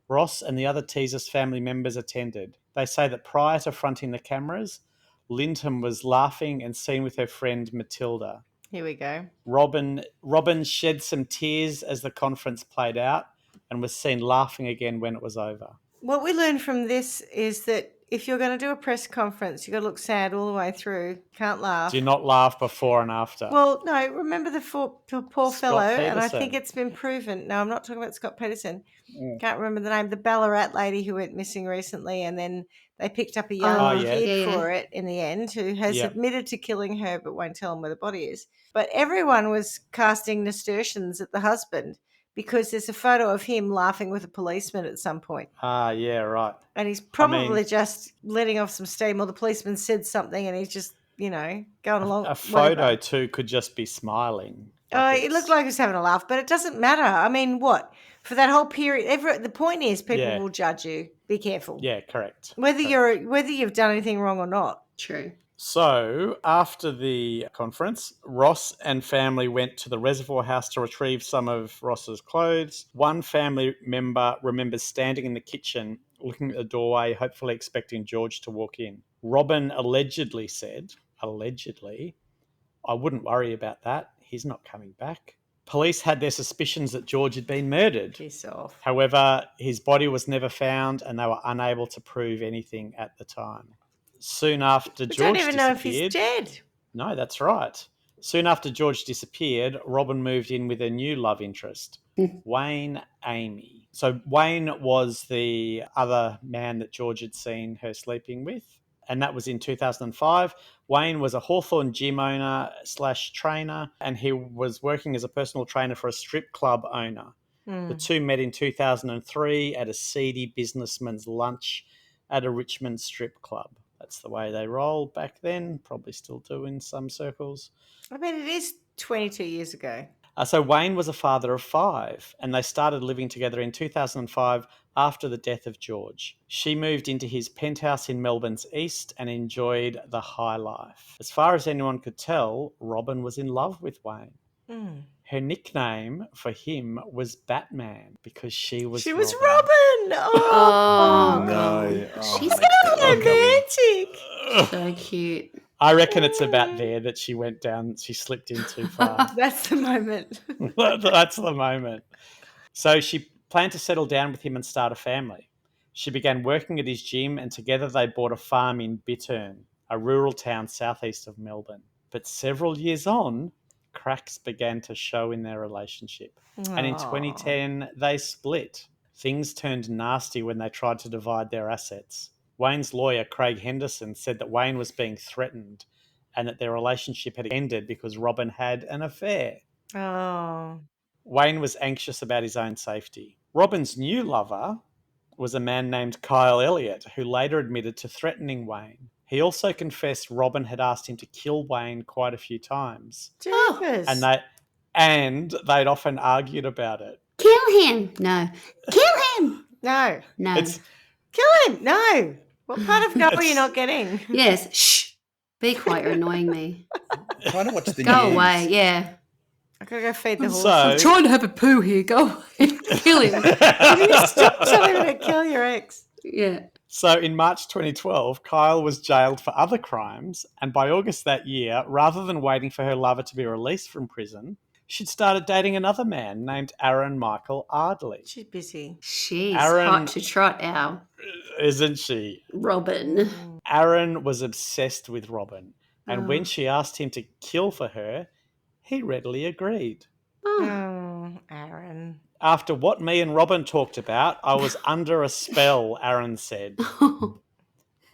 [SPEAKER 3] Ross and the other Teasers family members attended. They say that prior to fronting the cameras, Lindholm was laughing and seen with her friend Matilda.
[SPEAKER 1] Here we go.
[SPEAKER 3] Robyn shed some tears as the conference played out and was seen laughing again when it was over.
[SPEAKER 1] What we learned from this is that if you're going to do a press conference, you've got to look sad all the way through. Can't laugh.
[SPEAKER 3] Do not laugh before and after.
[SPEAKER 1] Well, no, remember the poor fellow, and I
[SPEAKER 3] Peterson.
[SPEAKER 1] think it's been proven. No, I'm not talking about Scott Peterson. Can't remember the name. The Ballarat lady who went missing recently, and then they picked up a young kid for it in the end, who has admitted to killing her but won't tell them where the body is. But everyone was casting nasturtiums at the husband because there's a photo of him laughing with a policeman at some point.
[SPEAKER 3] Yeah, right.
[SPEAKER 1] And he's probably just letting off some steam, or the policeman said something and he's just, going along.
[SPEAKER 3] A photo too could just be smiling.
[SPEAKER 1] It looked like he was having a laugh, but it doesn't matter. I mean, what? For that whole period, the point is people will judge you. Be careful.
[SPEAKER 3] Yeah, correct.
[SPEAKER 1] Whether you've done anything wrong or not.
[SPEAKER 2] True.
[SPEAKER 3] So, after the conference, Ross and family went to the reservoir house to retrieve some of Ross's clothes. One family member remembers standing in the kitchen, looking at the doorway, hopefully expecting George to walk in. Robyn allegedly said, I wouldn't worry about that. He's not coming back. Police had their suspicions that George had been murdered.
[SPEAKER 1] Piss off.
[SPEAKER 3] However, his body was never found and they were unable to prove anything at the time. Soon after George
[SPEAKER 1] don't even
[SPEAKER 3] disappeared,
[SPEAKER 1] know if he's dead.
[SPEAKER 3] No, that's right. Soon after George disappeared, Robyn moved in with a new love interest, Wayne Amy. So Wayne was the other man that George had seen her sleeping with, and that was in 2005. Wayne was a Hawthorn gym owner / trainer, and he was working as a personal trainer for a strip club owner. The two met in 2003 at a seedy businessman's lunch at a Richmond strip club. That's the way they rolled back then, probably still do in some circles.
[SPEAKER 1] I mean, it is 22 years ago.
[SPEAKER 3] So Wayne was a father of 5, and they started living together in 2005 after the death of George. She moved into his penthouse in Melbourne's east and enjoyed the high life. As far as anyone could tell, Robyn was in love with Wayne. Her nickname for him was Batman because she was Robyn.
[SPEAKER 1] Oh,
[SPEAKER 3] no.
[SPEAKER 2] She's
[SPEAKER 1] romantic.
[SPEAKER 2] So cute.
[SPEAKER 3] I reckon it's about there that she went down, she slipped in too far.
[SPEAKER 1] That's the moment.
[SPEAKER 3] That's the moment. So she planned to settle down with him and start a family. She began working at his gym and together they bought a farm in Bittern, a rural town southeast of Melbourne. But several years on, cracks began to show in their relationship. And in 2010, they split. Things turned nasty when they tried to divide their assets. Wayne's lawyer, Craig Henderson, said that Wayne was being threatened and that their relationship had ended because Robyn had an affair.
[SPEAKER 1] Oh.
[SPEAKER 3] Wayne was anxious about his own safety. Robyn's new lover was a man named Kyle Elliott, who later admitted to threatening Wayne. He also confessed Robyn had asked him to kill Wayne quite a few times.
[SPEAKER 1] Jeepers.
[SPEAKER 3] And they'd often argued about it.
[SPEAKER 2] Kill him. No. Kill him.
[SPEAKER 1] No. Kill him. No. What part of no are you not getting?
[SPEAKER 2] Yes. Shh. Be quiet. You're annoying me.
[SPEAKER 4] I'm trying to watch the
[SPEAKER 2] Go
[SPEAKER 4] news.
[SPEAKER 2] away. Yeah.
[SPEAKER 1] I gotta go feed the horse.
[SPEAKER 2] I'm trying to have a poo here. Go away. Kill him.
[SPEAKER 1] You stop telling me to kill your ex.
[SPEAKER 2] Yeah.
[SPEAKER 3] So in March 2012, Kyle was jailed for other crimes, and by August that year, rather than waiting for her lover to be released from prison, she'd started dating another man named Aaron Michael Ardley.
[SPEAKER 1] She's busy.
[SPEAKER 2] She's
[SPEAKER 3] Aaron-
[SPEAKER 2] hot to trot our
[SPEAKER 3] Isn't she?
[SPEAKER 2] Robyn.
[SPEAKER 3] Aaron was obsessed with Robyn, And when she asked him to kill for her, he readily agreed.
[SPEAKER 1] Oh, Aaron.
[SPEAKER 3] After what me and Robyn talked about, I was under a spell, Aaron said.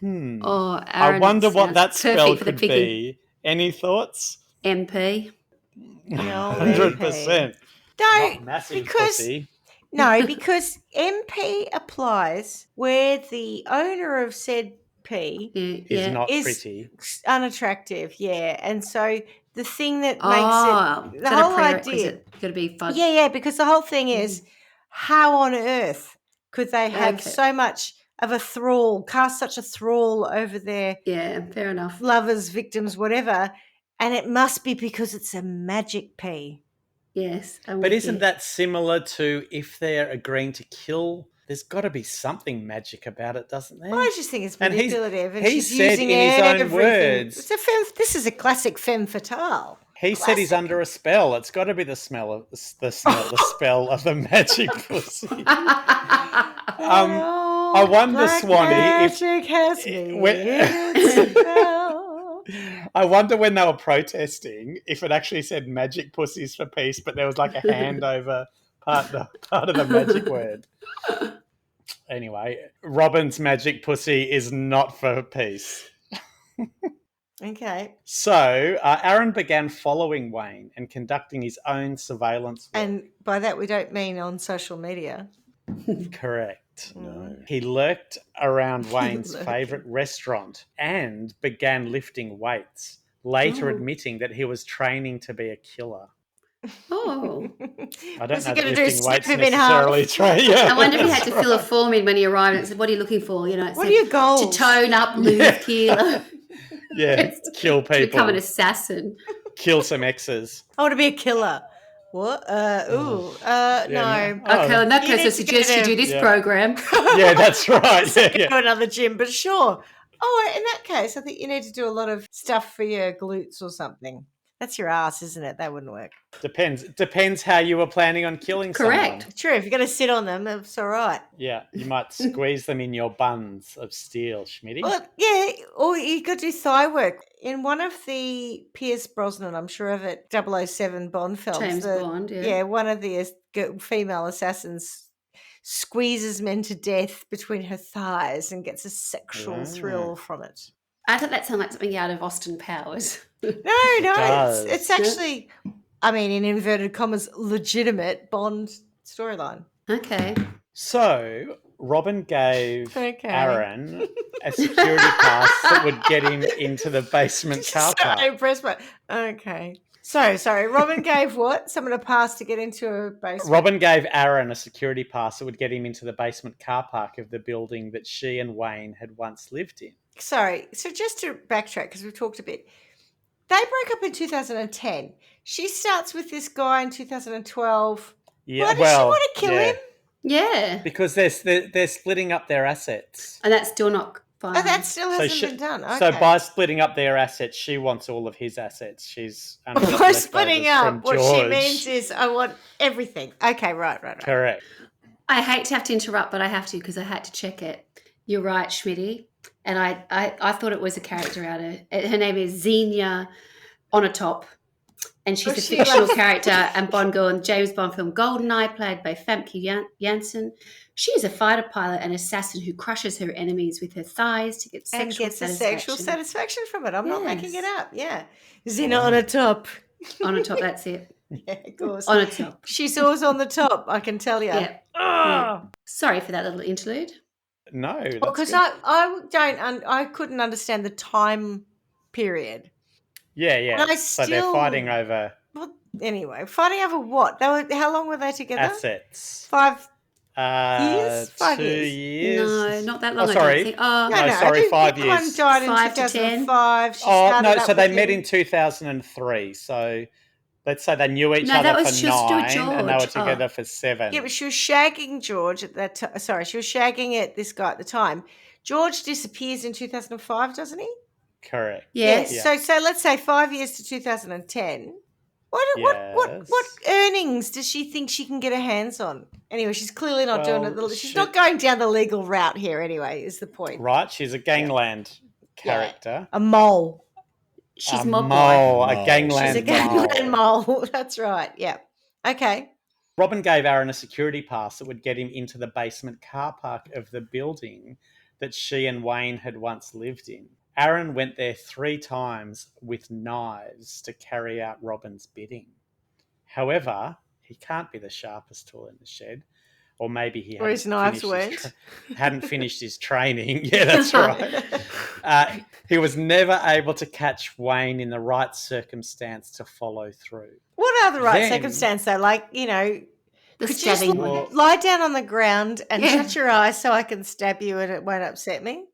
[SPEAKER 2] Oh,
[SPEAKER 3] I
[SPEAKER 2] Aaron
[SPEAKER 3] wonder what
[SPEAKER 2] sounds
[SPEAKER 3] that spell
[SPEAKER 2] perfect for the
[SPEAKER 3] could
[SPEAKER 2] picking.
[SPEAKER 3] be. Any thoughts?
[SPEAKER 2] MP.
[SPEAKER 1] The old
[SPEAKER 3] 100%.
[SPEAKER 1] No,
[SPEAKER 3] Not massive
[SPEAKER 1] because
[SPEAKER 3] pussy.
[SPEAKER 1] no, because MP applies where the owner of said P
[SPEAKER 3] Is
[SPEAKER 2] Yeah.
[SPEAKER 3] not
[SPEAKER 1] is
[SPEAKER 3] pretty.
[SPEAKER 1] unattractive, yeah. And so the thing that
[SPEAKER 2] Oh,
[SPEAKER 1] makes
[SPEAKER 2] is
[SPEAKER 1] it the
[SPEAKER 2] that a
[SPEAKER 1] whole idea,
[SPEAKER 2] prerequisite? Got to be fun.
[SPEAKER 1] yeah, because the whole thing is how on earth could they have
[SPEAKER 2] Okay.
[SPEAKER 1] so much of a thrall, cast such a thrall over their
[SPEAKER 2] Yeah, fair enough.
[SPEAKER 1] lovers, victims, whatever, and it must be because it's a magic P.
[SPEAKER 2] Yes.
[SPEAKER 3] But isn't that similar to if they're agreeing to kill? There's got to be something magic about it, doesn't there?
[SPEAKER 1] I just think it's
[SPEAKER 3] And
[SPEAKER 1] manipulative, and
[SPEAKER 3] he
[SPEAKER 1] she's
[SPEAKER 3] said
[SPEAKER 1] using
[SPEAKER 3] in his own
[SPEAKER 1] everything.
[SPEAKER 3] words.
[SPEAKER 1] This is a classic femme fatale.
[SPEAKER 3] He said he's under a spell. It's got to be the spell of the magic pussy. I wonder,
[SPEAKER 1] Black
[SPEAKER 3] Swanee,
[SPEAKER 1] magic has me in its spell.
[SPEAKER 3] I wonder when they were protesting if it actually said magic pussies for peace, but there was like a hand over part of the magic word. Anyway, Robyn's magic pussy is not for peace.
[SPEAKER 1] Okay.
[SPEAKER 3] So Aaron began following Wayne and conducting his own surveillance work.
[SPEAKER 1] And by that, we don't mean on social media.
[SPEAKER 3] Correct. No. He lurked around Wayne's favourite restaurant and began lifting weights, later admitting that he was training to be a killer.
[SPEAKER 2] Oh.
[SPEAKER 3] I don't
[SPEAKER 1] What's
[SPEAKER 3] know
[SPEAKER 1] he
[SPEAKER 3] that
[SPEAKER 1] gonna do,
[SPEAKER 3] lifting
[SPEAKER 1] snap
[SPEAKER 3] weights
[SPEAKER 1] him in half?
[SPEAKER 3] necessarily yeah.
[SPEAKER 2] I wonder if he had to fill a form in when he arrived and said, what are you looking for? You know,
[SPEAKER 1] What are your goals?
[SPEAKER 2] To tone up, lose, kill.
[SPEAKER 3] Yeah, kill
[SPEAKER 2] To become
[SPEAKER 3] people.
[SPEAKER 2] an assassin.
[SPEAKER 3] Kill some exes.
[SPEAKER 1] I want to be a killer. What? No.
[SPEAKER 3] no.
[SPEAKER 2] Okay, in that
[SPEAKER 1] You
[SPEAKER 2] case, I
[SPEAKER 1] need to
[SPEAKER 2] suggest
[SPEAKER 1] go
[SPEAKER 2] you
[SPEAKER 1] to-
[SPEAKER 2] do this
[SPEAKER 3] Yeah.
[SPEAKER 2] program.
[SPEAKER 3] Yeah, that's right. Yeah,
[SPEAKER 1] Go to another gym, but sure. Oh, in that case, I think you need to do a lot of stuff for your glutes or something. That's your ass, isn't it? That wouldn't work.
[SPEAKER 3] Depends how you were planning on killing
[SPEAKER 2] Correct.
[SPEAKER 3] someone.
[SPEAKER 1] True. If you're going to sit on them, that's all right.
[SPEAKER 3] Yeah, you might squeeze them in your buns of steel, Schmitty.
[SPEAKER 1] Well, yeah, or you could do thigh work. In one of the Pierce Brosnan, I'm sure of it, 007 Bond films.
[SPEAKER 2] James Bond, yeah.
[SPEAKER 1] one of the female assassins squeezes men to death between her thighs and gets a sexual thrill from it.
[SPEAKER 2] I thought that sounded like something out of Austin Powers.
[SPEAKER 1] No,
[SPEAKER 3] does.
[SPEAKER 1] it's actually, I mean, in inverted commas, legitimate Bond storyline.
[SPEAKER 2] Okay.
[SPEAKER 3] So, Robyn gave
[SPEAKER 1] Okay.
[SPEAKER 3] Aaron a security pass that would get him into the basement car
[SPEAKER 1] So
[SPEAKER 3] park.
[SPEAKER 1] impressed by. Okay. So sorry. Robyn gave what? Someone a pass to get into a basement.
[SPEAKER 3] Robyn gave Aaron a security pass that would get him into the basement car park of the building that she and Wayne had once lived in.
[SPEAKER 1] Sorry. So just to backtrack, because we've talked a bit. They broke up in 2010. She starts with this guy in 2012.
[SPEAKER 3] Yeah,
[SPEAKER 1] Why does she want to kill him?
[SPEAKER 2] Yeah.
[SPEAKER 3] Because they're splitting up their assets.
[SPEAKER 2] And that's still not fine.
[SPEAKER 1] Oh, that still hasn't
[SPEAKER 3] she-
[SPEAKER 1] been done. Okay.
[SPEAKER 3] So by splitting up their assets, she wants all of his assets. She's
[SPEAKER 1] by splitting
[SPEAKER 3] leftovers
[SPEAKER 1] up,
[SPEAKER 3] from
[SPEAKER 1] what she
[SPEAKER 3] George.
[SPEAKER 1] means is I want everything. Okay, right.
[SPEAKER 3] Correct.
[SPEAKER 2] I hate to have to interrupt, but I have to because I had to check it. You're right, Schmitty. And I thought it was a character out of her name is Xenia Onatop. And she's a fictional character and Bond girl in the James Bond film Goldeneye, played by Famke Janssen. She is a fighter pilot and assassin who crushes her enemies with her thighs to get
[SPEAKER 1] And
[SPEAKER 2] sexual
[SPEAKER 1] gets a
[SPEAKER 2] satisfaction.
[SPEAKER 1] sexual satisfaction from it. I'm not making it
[SPEAKER 2] Yes.
[SPEAKER 1] up. Yeah. Xena on a top.
[SPEAKER 2] Onatop, that's it.
[SPEAKER 1] Yeah, of course.
[SPEAKER 2] Onatop.
[SPEAKER 1] She's always on the top, I can tell you.
[SPEAKER 2] Yeah.
[SPEAKER 1] Oh.
[SPEAKER 2] Sorry for that little interlude.
[SPEAKER 3] No,
[SPEAKER 1] Because I couldn't understand the time period.
[SPEAKER 3] yeah.
[SPEAKER 1] And I
[SPEAKER 3] So they're fighting over
[SPEAKER 1] Well, anyway, fighting over what? How long were they together?
[SPEAKER 3] assets.
[SPEAKER 1] 5
[SPEAKER 3] years?
[SPEAKER 1] 5
[SPEAKER 3] 2
[SPEAKER 1] years.
[SPEAKER 3] years.
[SPEAKER 2] No, not that long.
[SPEAKER 3] Oh, sorry.
[SPEAKER 2] I don't think. Oh,
[SPEAKER 3] No, sorry, 5 years.
[SPEAKER 1] One died in
[SPEAKER 2] 5 to 10.
[SPEAKER 1] 2005. She
[SPEAKER 3] Oh,
[SPEAKER 1] started
[SPEAKER 3] no,
[SPEAKER 1] up
[SPEAKER 3] so they
[SPEAKER 1] with
[SPEAKER 3] met
[SPEAKER 1] him.
[SPEAKER 3] in 2003. So let's say they knew each
[SPEAKER 2] No,
[SPEAKER 3] other
[SPEAKER 2] that was
[SPEAKER 3] for
[SPEAKER 2] just
[SPEAKER 3] 9
[SPEAKER 2] George.
[SPEAKER 3] and they were
[SPEAKER 2] Oh.
[SPEAKER 3] together for 7.
[SPEAKER 1] Yeah, but she was shagging George at that time. Sorry, she was shagging at this guy at the time. George disappears in 2005, doesn't he?
[SPEAKER 3] Correct.
[SPEAKER 2] yes.
[SPEAKER 3] Yeah.
[SPEAKER 1] So let's say 5 years to 2010. What earnings does she think she can get her hands on? Anyway, she's clearly not doing it.
[SPEAKER 3] Well,
[SPEAKER 1] She's not going down the legal route here. Anyway, is the point?
[SPEAKER 3] Right, she's a gangland character.
[SPEAKER 1] A mole.
[SPEAKER 2] She's
[SPEAKER 3] a
[SPEAKER 2] mob
[SPEAKER 3] mole,
[SPEAKER 2] boy.
[SPEAKER 3] a
[SPEAKER 4] Mole.
[SPEAKER 3] gangland
[SPEAKER 1] She's a
[SPEAKER 4] Mole.
[SPEAKER 1] gangland mole. That's right. Yeah. Okay.
[SPEAKER 3] Robyn gave Aaron a security pass that would get him into the basement car park of the building that she and Wayne had once lived in. Aaron went there 3 times with knives to carry out Robyn's bidding. However, he can't be the sharpest tool in the shed, or maybe he
[SPEAKER 1] Or his knives weren't.
[SPEAKER 3] hadn't finished his training. Yeah, that's right. He was never able to catch Wayne in the right circumstance to follow through.
[SPEAKER 1] What are the right
[SPEAKER 3] Then-
[SPEAKER 1] circumstance though? Like, you know,
[SPEAKER 2] The
[SPEAKER 1] could you just
[SPEAKER 2] stabbing
[SPEAKER 3] Well-
[SPEAKER 2] one.
[SPEAKER 1] lie down on the ground and
[SPEAKER 2] Yeah.
[SPEAKER 1] shut your eyes so I can stab you and it won't upset me?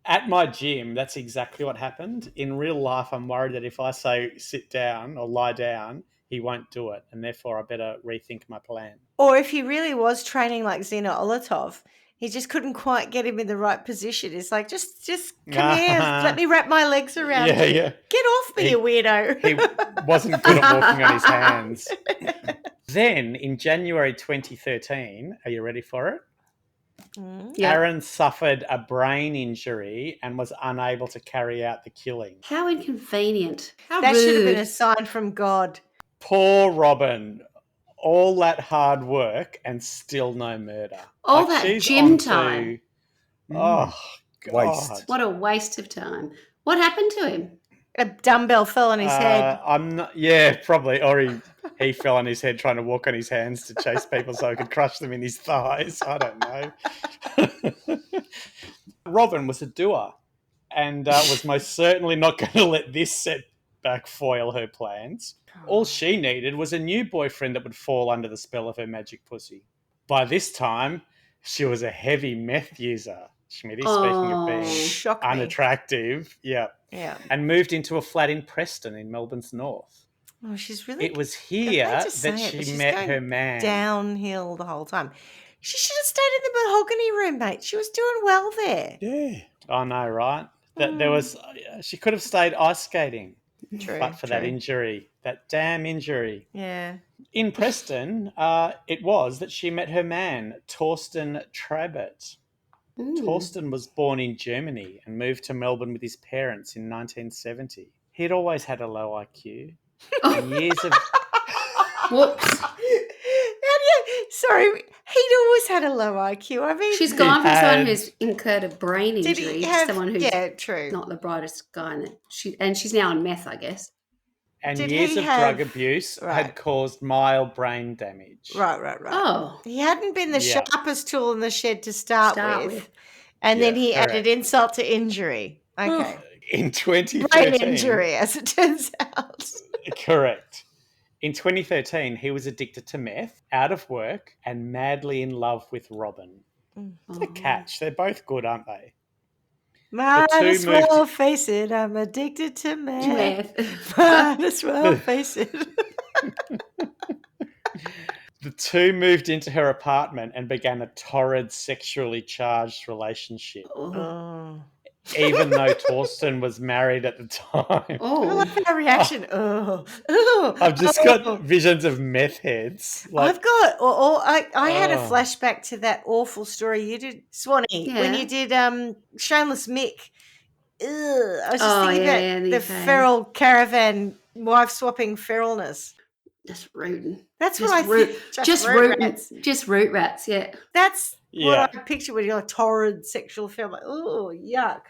[SPEAKER 3] At my gym, that's exactly what happened. In real life, I'm worried that if I say sit down or lie down, he won't do it, and therefore I better rethink my plan.
[SPEAKER 1] Or if he really was training like Xena Olatov, he just couldn't quite get him in the right position. It's like, just come here, let me wrap my legs around
[SPEAKER 3] Yeah,
[SPEAKER 1] you.
[SPEAKER 3] yeah.
[SPEAKER 1] Get off me,
[SPEAKER 3] He-
[SPEAKER 1] you weirdo.
[SPEAKER 3] He wasn't good at walking on his hands. Then, in January 2013, are you ready for it?
[SPEAKER 1] Mm.
[SPEAKER 2] Yeah.
[SPEAKER 3] Aaron suffered a brain injury and was unable to carry out the killing.
[SPEAKER 2] How inconvenient. How
[SPEAKER 1] That
[SPEAKER 2] rude.
[SPEAKER 1] should have been a sign from God.
[SPEAKER 3] Poor Robyn. All that hard work and still no murder.
[SPEAKER 2] All that
[SPEAKER 3] she's
[SPEAKER 2] gym
[SPEAKER 3] onto-
[SPEAKER 2] time.
[SPEAKER 3] Oh, God.
[SPEAKER 4] Waste.
[SPEAKER 2] What a waste of time. What happened to him?
[SPEAKER 1] A dumbbell fell on his head.
[SPEAKER 3] I'm not. Yeah, probably. Or he fell on his head trying to walk on his hands to chase people so he could crush them in his thighs. I don't know. Robyn was a doer and was most certainly not going to let this setback foil her plans. All she needed was a new boyfriend that would fall under the spell of her magic pussy. By this time, she was a heavy meth user. Schmitty, speaking of being
[SPEAKER 1] Shock me.
[SPEAKER 3] unattractive, yeah,
[SPEAKER 1] Yeah.
[SPEAKER 3] and moved into a flat in Preston in Melbourne's north.
[SPEAKER 1] Oh, she's really
[SPEAKER 3] It was
[SPEAKER 1] I
[SPEAKER 3] here
[SPEAKER 1] hate to
[SPEAKER 3] that
[SPEAKER 1] say it, but
[SPEAKER 3] she
[SPEAKER 1] she's
[SPEAKER 3] met
[SPEAKER 1] going
[SPEAKER 3] her man.
[SPEAKER 1] downhill the whole time. She should have stayed in the mahogany room, mate. She was doing well there.
[SPEAKER 4] Yeah.
[SPEAKER 3] I know, right? That there was. She could have stayed ice skating,
[SPEAKER 1] True.
[SPEAKER 3] but for that
[SPEAKER 1] true.
[SPEAKER 3] injury, that damn injury.
[SPEAKER 1] Yeah.
[SPEAKER 3] In Preston, it was that she met her man, Torsten Trabert. Torsten was born in Germany and moved to Melbourne with his parents in 1970. He'd always had a low IQ. Years of
[SPEAKER 2] Whoops.
[SPEAKER 1] How do you? Sorry, he'd always had a low IQ. I mean,
[SPEAKER 2] She's gone from
[SPEAKER 3] had-
[SPEAKER 2] someone who's incurred a brain
[SPEAKER 1] did
[SPEAKER 2] injury
[SPEAKER 1] he
[SPEAKER 2] to
[SPEAKER 1] have?
[SPEAKER 2] someone who's
[SPEAKER 1] Yeah, true.
[SPEAKER 2] not the brightest guy. And she's now on meth, I guess.
[SPEAKER 3] and
[SPEAKER 1] Did
[SPEAKER 3] years
[SPEAKER 1] he
[SPEAKER 3] of
[SPEAKER 1] have-
[SPEAKER 3] drug abuse
[SPEAKER 1] Right.
[SPEAKER 3] had caused mild brain damage.
[SPEAKER 1] Right.
[SPEAKER 2] Oh.
[SPEAKER 1] He hadn't been the
[SPEAKER 3] Yeah.
[SPEAKER 1] sharpest tool in the shed to start with, and then
[SPEAKER 3] Yeah,
[SPEAKER 1] he
[SPEAKER 3] correct.
[SPEAKER 1] added insult to injury. Okay,
[SPEAKER 3] In 2013,
[SPEAKER 1] brain injury, as it turns out.
[SPEAKER 3] Correct. In 2013, he was addicted to meth, out of work, and madly in love with Robyn. It's a catch. They're both good, aren't they?
[SPEAKER 1] Might
[SPEAKER 3] two
[SPEAKER 1] as
[SPEAKER 3] moved-
[SPEAKER 1] well face it, I'm addicted to meth.
[SPEAKER 2] Meth.
[SPEAKER 1] Might as well face it.
[SPEAKER 3] The two moved into her apartment and began a torrid, sexually charged relationship,
[SPEAKER 2] Oh.
[SPEAKER 1] Oh.
[SPEAKER 3] even though Torsten was married at the time.
[SPEAKER 1] I
[SPEAKER 2] Oh.
[SPEAKER 1] love that reaction. Oh.
[SPEAKER 3] I've just
[SPEAKER 1] Oh.
[SPEAKER 3] got visions of meth heads.
[SPEAKER 1] I've got. I had a
[SPEAKER 3] Oh.
[SPEAKER 1] flashback to that awful story you did, Swanee, when
[SPEAKER 2] Yeah.
[SPEAKER 1] you did Shameless Mick. Ugh, I was just
[SPEAKER 2] Oh,
[SPEAKER 1] thinking
[SPEAKER 2] yeah,
[SPEAKER 1] about
[SPEAKER 2] the
[SPEAKER 1] the
[SPEAKER 2] phase.
[SPEAKER 1] feral caravan wife swapping feralness.
[SPEAKER 2] Just rooting.
[SPEAKER 1] That's
[SPEAKER 2] Just
[SPEAKER 1] what I
[SPEAKER 2] root.
[SPEAKER 1] think.
[SPEAKER 2] Just
[SPEAKER 1] root
[SPEAKER 2] rooting.
[SPEAKER 1] rats.
[SPEAKER 2] Just root rats, yeah.
[SPEAKER 1] That's
[SPEAKER 3] Yeah.
[SPEAKER 1] what I picture when you're like torrid sexual film. Like, oh, yuck.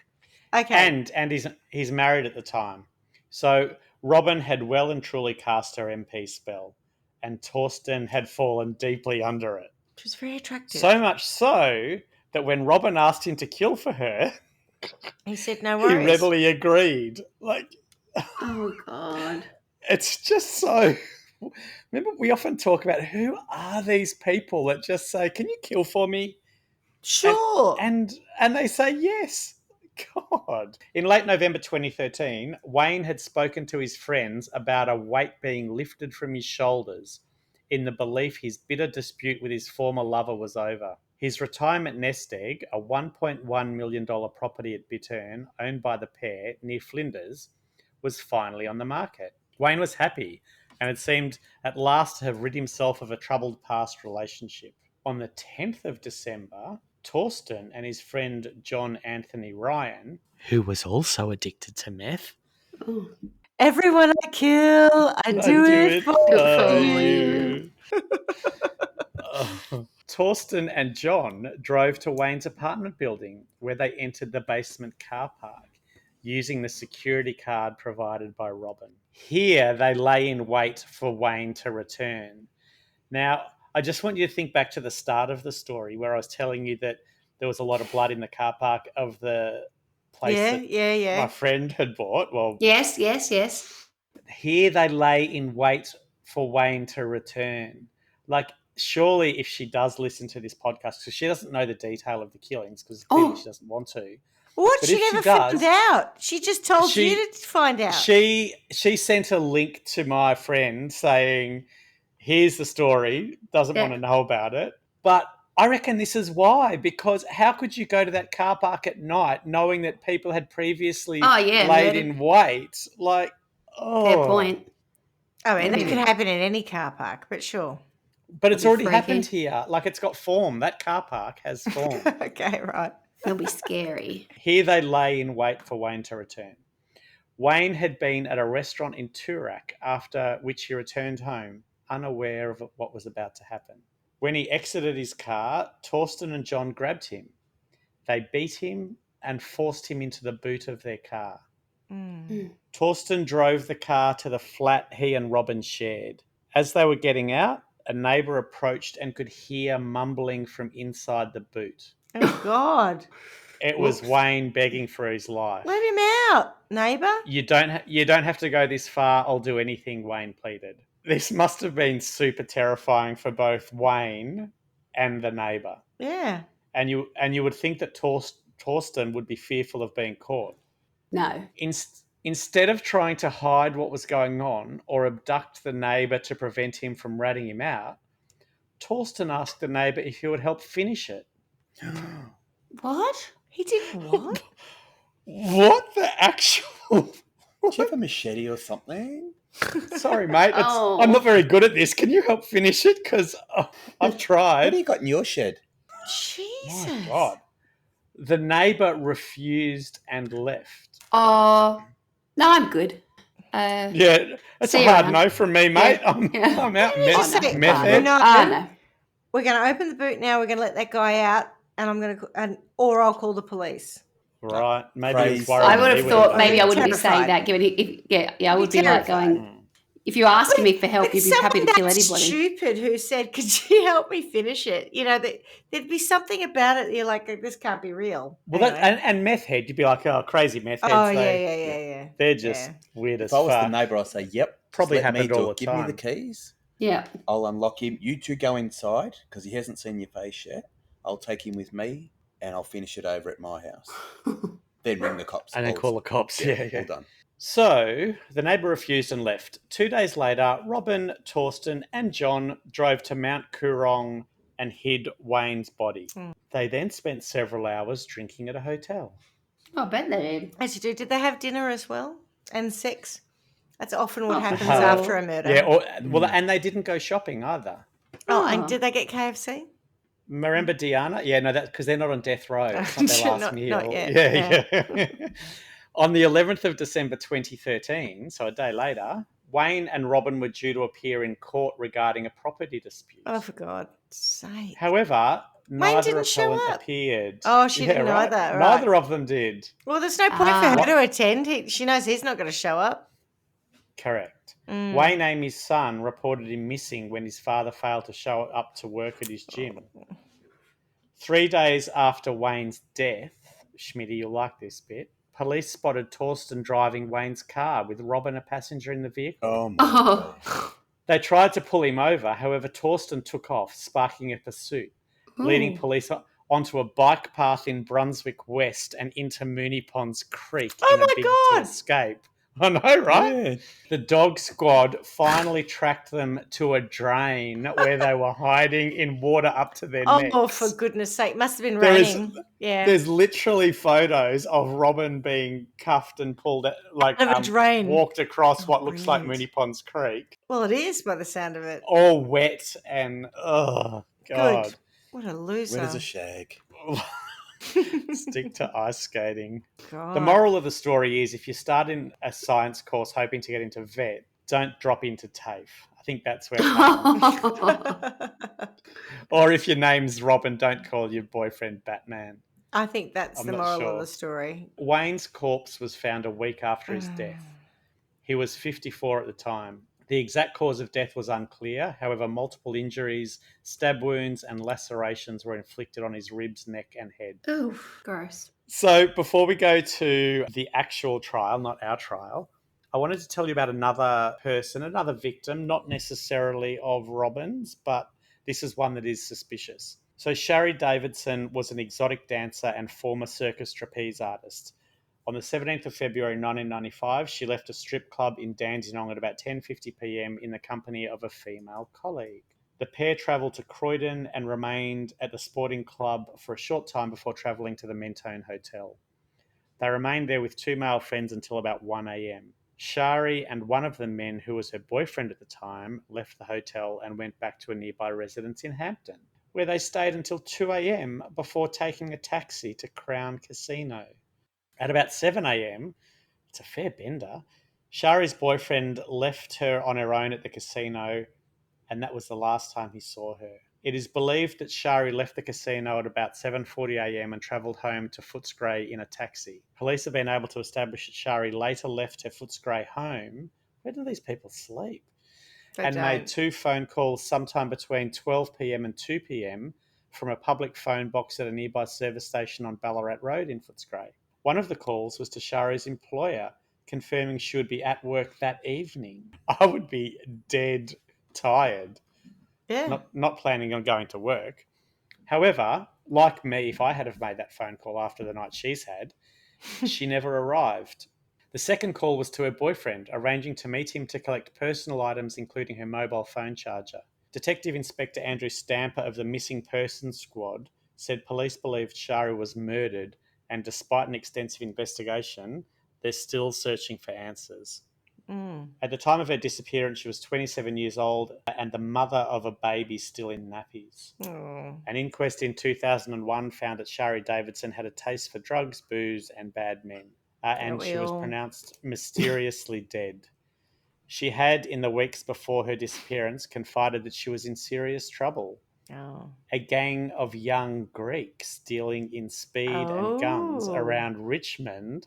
[SPEAKER 1] Okay.
[SPEAKER 3] And he's married at the time. So Robyn had well and truly cast her MP spell, and Torsten had fallen deeply under it.
[SPEAKER 1] Which was very attractive.
[SPEAKER 3] So much so that when Robyn asked him to kill for her,
[SPEAKER 1] he said, no
[SPEAKER 3] he
[SPEAKER 1] worries.
[SPEAKER 3] readily agreed. Like,
[SPEAKER 2] Oh, God.
[SPEAKER 3] it's just so. Remember, we often talk about who are these people that just say, "Can you kill for me?"
[SPEAKER 1] Sure.
[SPEAKER 3] And they say yes. God. In late November 2013, Wayne had spoken to his friends about a weight being lifted from his shoulders in the belief his bitter dispute with his former lover was over. His retirement nest egg, a $1.1 million property at Bittern, owned by the pair near Flinders, was finally on the market. Wayne was happy and it seemed at last to have rid himself of a troubled past relationship. On the 10th of December, Torsten and his friend John Anthony Ryan, who was also addicted to meth,
[SPEAKER 2] Oh.
[SPEAKER 1] Everyone I kill, I do it for
[SPEAKER 2] for
[SPEAKER 1] you.
[SPEAKER 3] Torsten and John drove to Wayne's apartment building, where they entered the basement car park using the security card provided by Robyn. Here, they lay in wait for Wayne to return. Now, I just want you to think back to the start of the story where I was telling you that there was a lot of blood in the car park of the place that my friend had bought. Well,
[SPEAKER 2] Yes.
[SPEAKER 3] here they lay in wait for Wayne to return. Like, surely if she does listen to this podcast, because she doesn't know the detail of the killings, because clearly she doesn't want to.
[SPEAKER 1] What?
[SPEAKER 3] But
[SPEAKER 1] She
[SPEAKER 3] if she
[SPEAKER 1] never
[SPEAKER 3] does-
[SPEAKER 1] found out. She just told you to find out.
[SPEAKER 3] She sent a link to my friend saying, here's the story, doesn't want to know about it. But I reckon this is why, because how could you go to that car park at night knowing that people had previously laid in wait? Like,
[SPEAKER 2] fair point.
[SPEAKER 1] I mean, that could happen in any car park, but sure.
[SPEAKER 3] But it's already happened here. Like, it's got form. That car park has form.
[SPEAKER 1] Okay, right.
[SPEAKER 2] It'll be scary.
[SPEAKER 3] Here they lay in wait for Wayne to return. Wayne had been at a restaurant in Toorak, after which he returned home, unaware of what was about to happen. When he exited his car, Torsten and John grabbed him. They beat him and forced him into the boot of their car. Torsten drove the car to the flat he and Robyn shared. As they were getting out, a neighbour approached and could hear mumbling from inside the boot.
[SPEAKER 1] Oh, God.
[SPEAKER 3] It was Wayne begging for his life.
[SPEAKER 1] Let him out, neighbour.
[SPEAKER 3] You don't have to go this far. I'll do anything, Wayne pleaded. This must have been super terrifying for both Wayne and the neighbour.
[SPEAKER 1] Yeah.
[SPEAKER 3] And you would think that Torsten would be fearful of being caught.
[SPEAKER 2] No.
[SPEAKER 3] Instead of trying to hide what was going on or abduct the neighbour to prevent him from ratting him out, Torsten asked the neighbour if he would help finish it.
[SPEAKER 2] What?
[SPEAKER 1] He did what?
[SPEAKER 3] What the actual...
[SPEAKER 4] Do you have a machete or something?
[SPEAKER 3] Sorry, mate. I'm not very good at this. Can you help finish it? Because I've tried.
[SPEAKER 4] What do you got in your shed?
[SPEAKER 1] Jesus.
[SPEAKER 3] My God. The neighbour refused and left.
[SPEAKER 2] Oh, no, I'm good.
[SPEAKER 3] Yeah, that's
[SPEAKER 2] see
[SPEAKER 3] a
[SPEAKER 2] you
[SPEAKER 3] hard
[SPEAKER 2] around.
[SPEAKER 3] no from me, mate.
[SPEAKER 2] Yeah.
[SPEAKER 3] I'm out.
[SPEAKER 1] We're
[SPEAKER 3] Method.
[SPEAKER 1] not. We're going to open the boot now. We're going to let that guy out, and or I'll call the police.
[SPEAKER 3] Right. Maybe he's
[SPEAKER 2] I
[SPEAKER 3] worried.
[SPEAKER 2] would have thought maybe I wouldn't be
[SPEAKER 1] Terrified.
[SPEAKER 2] saying that. Given I would be like going. If you're asking me for help, you'd be happy to kill anybody.
[SPEAKER 1] Stupid who said, "Could you help me finish it?" You know, there'd be something about it. You're like, "This can't be real."
[SPEAKER 3] Well,
[SPEAKER 1] anyway.
[SPEAKER 3] and meth head, you'd be like, "Oh, crazy meth heads."
[SPEAKER 1] Oh, yeah.
[SPEAKER 3] They're just weird as
[SPEAKER 4] If I was
[SPEAKER 3] fuck.
[SPEAKER 4] the neighbour, I'd say, "Yep,
[SPEAKER 3] Probably
[SPEAKER 4] just let me
[SPEAKER 3] happened
[SPEAKER 4] do
[SPEAKER 3] all
[SPEAKER 4] it.
[SPEAKER 3] the
[SPEAKER 4] Give me
[SPEAKER 3] time.
[SPEAKER 4] the keys.
[SPEAKER 2] Yeah.
[SPEAKER 4] I'll unlock him. You two go inside because he hasn't seen your face yet. I'll take him with me, and I'll finish it over at my house. Then ring the cops.
[SPEAKER 3] And then call the cops. Yeah.
[SPEAKER 4] All done."
[SPEAKER 3] So the neighbour refused and left. 2 days later, Robyn, Torsten, and John drove to Mount Coorong and hid Wayne's body. They then spent several hours drinking at a hotel.
[SPEAKER 2] I bet they did.
[SPEAKER 1] As you do. Did they have dinner as well and sex? That's often what happens
[SPEAKER 2] sure.
[SPEAKER 1] after a murder.
[SPEAKER 3] Yeah, and they didn't go shopping either.
[SPEAKER 1] Oh, and did they get KFC?
[SPEAKER 3] Remember Diana? Yeah, no, that's because they're not on death row. It's not their last
[SPEAKER 1] Not
[SPEAKER 3] meal.
[SPEAKER 1] yet.
[SPEAKER 3] Yeah. On the 11th of December 2013, so a day later, Wayne and Robyn were due to appear in court regarding a property dispute.
[SPEAKER 1] Oh, for God's sake.
[SPEAKER 3] However, neither
[SPEAKER 1] didn't show
[SPEAKER 3] appellant
[SPEAKER 1] up.
[SPEAKER 3] appeared.
[SPEAKER 1] Oh, she didn't either, right.
[SPEAKER 3] Neither of them did.
[SPEAKER 1] Well, there's no point for her to attend. She knows he's not going to show up.
[SPEAKER 3] Correct. Wayne Amy's son reported him missing when his father failed to show up to work at his gym. 3 days after Wayne's death, Schmitty, you'll like this bit, police spotted Torsten driving Wayne's car with Robyn a passenger in the vehicle.
[SPEAKER 4] Oh, my God.
[SPEAKER 3] They tried to pull him over. However, Torsten took off, sparking a pursuit, leading police onto a bike path in Brunswick West and into Moonee Ponds Creek in a bid to escape. I know, right?
[SPEAKER 4] Yeah.
[SPEAKER 3] The dog squad finally tracked them to a drain where they were hiding in water up to their necks.
[SPEAKER 1] Oh, for goodness sake. Must have been raining.
[SPEAKER 3] There's literally photos of Robyn being cuffed and pulled out, like
[SPEAKER 1] Out of a drain.
[SPEAKER 3] walked across what looks like Moonee Ponds Creek.
[SPEAKER 1] Well, it is by the sound of it.
[SPEAKER 3] All wet and, oh, God.
[SPEAKER 1] Good. What a loser.
[SPEAKER 4] Where does a shag?
[SPEAKER 3] Stick to ice skating.
[SPEAKER 1] God.
[SPEAKER 3] The moral of the story is if you start in a science course hoping to get into vet, don't drop into TAFE. I think that's where it happened. Or if your name's Robin, don't call your boyfriend Batman.
[SPEAKER 1] I think that's
[SPEAKER 3] I'm
[SPEAKER 1] the
[SPEAKER 3] not
[SPEAKER 1] moral
[SPEAKER 3] sure.
[SPEAKER 1] of the story.
[SPEAKER 3] Wayne's corpse was found a week after his death. He was 54 at the time. The exact cause of death was unclear. However, multiple injuries, stab wounds, and lacerations were inflicted on his ribs, neck, and head.
[SPEAKER 2] Ooh, gross.
[SPEAKER 3] So before we go to the actual trial, not our trial, I wanted to tell you about another person, another victim, not necessarily of Robyn's, but this is one that is suspicious. So Shari Davidson was an exotic dancer and former circus trapeze artist. On the 17th of February 1995, she left a strip club in Dandenong at about 10:50 p.m. in the company of a female colleague. The pair travelled to Croydon and remained at the sporting club for a short time before travelling to the Mentone Hotel. They remained there with two male friends until about 1 a.m. Shari and one of the men, who was her boyfriend at the time, left the hotel and went back to a nearby residence in Hampton, where they stayed until 2 a.m. before taking a taxi to Crown Casino. At about 7 a.m., it's a fair bender, Shari's boyfriend left her on her own at the casino, and that was the last time he saw her. It is believed that Shari left the casino at about 7:40 a.m. and travelled home to Footscray in a taxi. Police have been able to establish that Shari later left her Footscray home. Where do these people sleep? Made 2 phone calls sometime between 12 p.m. and 2 p.m. from a public phone box at a nearby service station on Ballarat Road in Footscray. One of the calls was to Shari's employer, confirming she would be at work that evening. I would be dead tired,
[SPEAKER 1] Yeah.
[SPEAKER 3] not planning on going to work. However, like me, if I had have made that phone call after the night she's had, she never arrived. The second call was to her boyfriend, arranging to meet him to collect personal items, including her mobile phone charger. Detective Inspector Andrew Stamper of the Missing Persons Squad said police believed Shari was murdered, and despite an extensive investigation, they're still searching for answers. At the time of her disappearance, she was 27 years old and the mother of a baby still in nappies.
[SPEAKER 1] Oh.
[SPEAKER 3] An inquest in 2001 found that Shari Davidson had a taste for drugs, booze, and bad men, and she was pronounced mysteriously dead. She had, in the weeks before her disappearance, confided that she was in serious trouble.
[SPEAKER 1] Oh.
[SPEAKER 3] A gang of young Greeks dealing in speed and guns around Richmond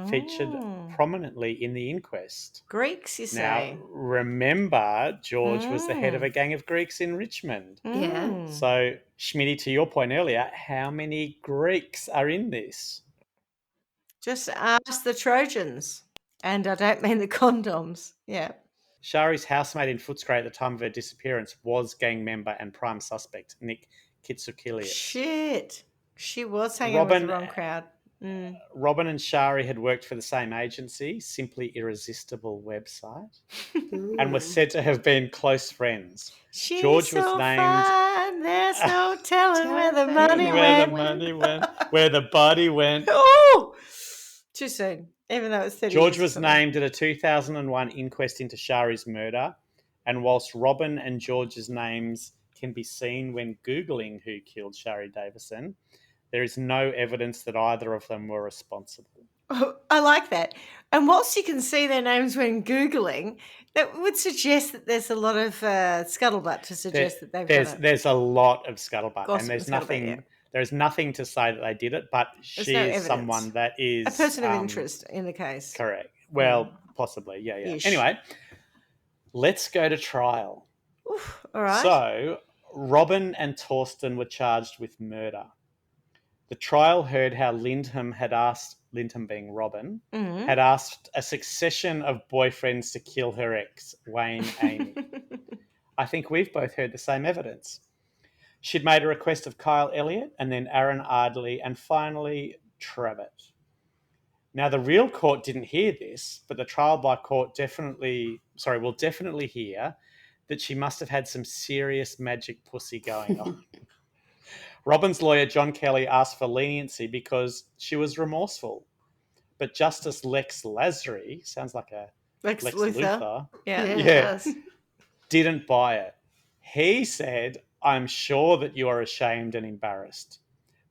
[SPEAKER 3] featured prominently in the inquest.
[SPEAKER 1] Greeks, you
[SPEAKER 3] Now,
[SPEAKER 1] say?
[SPEAKER 3] remember, George was the head of a gang of Greeks in Richmond.
[SPEAKER 2] Yeah.
[SPEAKER 3] So, Schmitty, to your point earlier, how many Greeks are in this?
[SPEAKER 1] Just ask the Trojans. And I don't mean the condoms. Yeah.
[SPEAKER 3] Shari's housemate in Footscray at the time of her disappearance was gang member and prime suspect, Nick Kitsukilius.
[SPEAKER 1] Shit. She was hanging with the wrong crowd.
[SPEAKER 3] Robyn and Shari had worked for the same agency, Simply Irresistible website, and were said to have been close friends.
[SPEAKER 1] She's
[SPEAKER 3] George was
[SPEAKER 1] so
[SPEAKER 3] named.
[SPEAKER 1] Fine. There's no telling where the money went.
[SPEAKER 3] Where the body went.
[SPEAKER 1] Oh, too soon. Even though it's 30
[SPEAKER 3] George
[SPEAKER 1] years
[SPEAKER 3] was named at a 2001 inquest into Shari's murder, and whilst Robyn and George's names can be seen when Googling who killed Shari Davidson, there is no evidence that either of them were responsible.
[SPEAKER 1] Oh, I like that. And whilst you can see their names when Googling, that would suggest that there's a lot of scuttlebutt to suggest that they've done it.
[SPEAKER 3] There's a lot of scuttlebutt,
[SPEAKER 1] Gossip
[SPEAKER 3] and there's
[SPEAKER 1] and scuttlebutt,
[SPEAKER 3] nothing. There's nothing to say that they did it, but she
[SPEAKER 1] no
[SPEAKER 3] is
[SPEAKER 1] evidence.
[SPEAKER 3] someone that is
[SPEAKER 1] A person of interest in the case.
[SPEAKER 3] Correct. Well, possibly, yeah.
[SPEAKER 1] Ish.
[SPEAKER 3] Anyway, let's go to trial.
[SPEAKER 1] Oof, all right.
[SPEAKER 3] So, Robyn and Torsten were charged with murder. The trial heard how Lindholm had asked, Lindholm being Robyn, had asked a succession of boyfriends to kill her ex, Wayne Amy. I think we've both heard the same evidence. She'd made a request of Kyle Elliott and then Aaron Ardley and finally Travitt. Now, the real court didn't hear this, but the trial by court will definitely hear that she must have had some serious magic pussy going on. Robyn's lawyer, John Kelly, asked for leniency because she was remorseful. But Justice Lex Lasry, sounds like a Lex Luthor.
[SPEAKER 1] Yeah.
[SPEAKER 3] Didn't buy it. He said, "I'm sure that you are ashamed and embarrassed.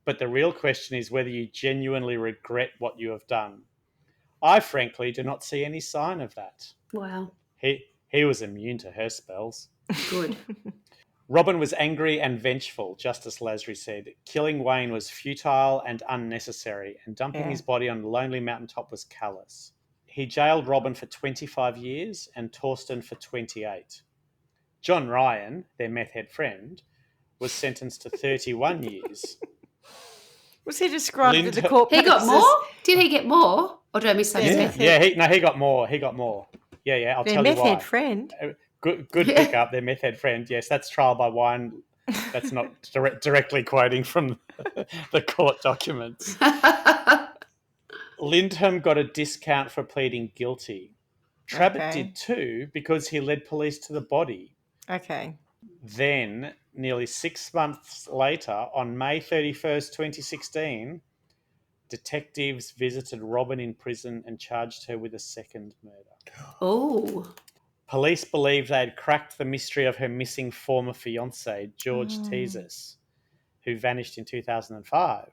[SPEAKER 3] But the real question is whether you genuinely regret what you have done. I frankly do not see any sign of that.
[SPEAKER 2] Wow.
[SPEAKER 3] He was immune to her spells.
[SPEAKER 2] Good.
[SPEAKER 3] Robyn was angry and vengeful, Justice Lasry said. Killing Wayne was futile and unnecessary, and dumping his body on a lonely mountaintop was callous. He jailed Robyn for 25 years and Torsten for 28. John Ryan, their meth head friend, was sentenced to 31 years.
[SPEAKER 1] Was he described in the
[SPEAKER 3] Lindholm-
[SPEAKER 1] court
[SPEAKER 2] He got
[SPEAKER 1] papers
[SPEAKER 2] more? Did he get more? Or did I miss something?
[SPEAKER 3] He got more. He got more. Yeah, I'll
[SPEAKER 1] Their
[SPEAKER 3] tell you
[SPEAKER 1] meth
[SPEAKER 3] why.
[SPEAKER 1] head friend.
[SPEAKER 3] Good pickup, their meth head friend. Yes, that's trial by wine. That's not directly quoting from the court documents. Lindholm got a discount for pleading guilty. Trabbit did too because he led police to the body.
[SPEAKER 1] Okay.
[SPEAKER 3] Then, nearly 6 months later, on May 31st, 2016, detectives visited Robyn in prison and charged her with a second murder.
[SPEAKER 2] Oh.
[SPEAKER 3] Police believe they had cracked the mystery of her missing former fiancé, George Teasis, who vanished in 2005.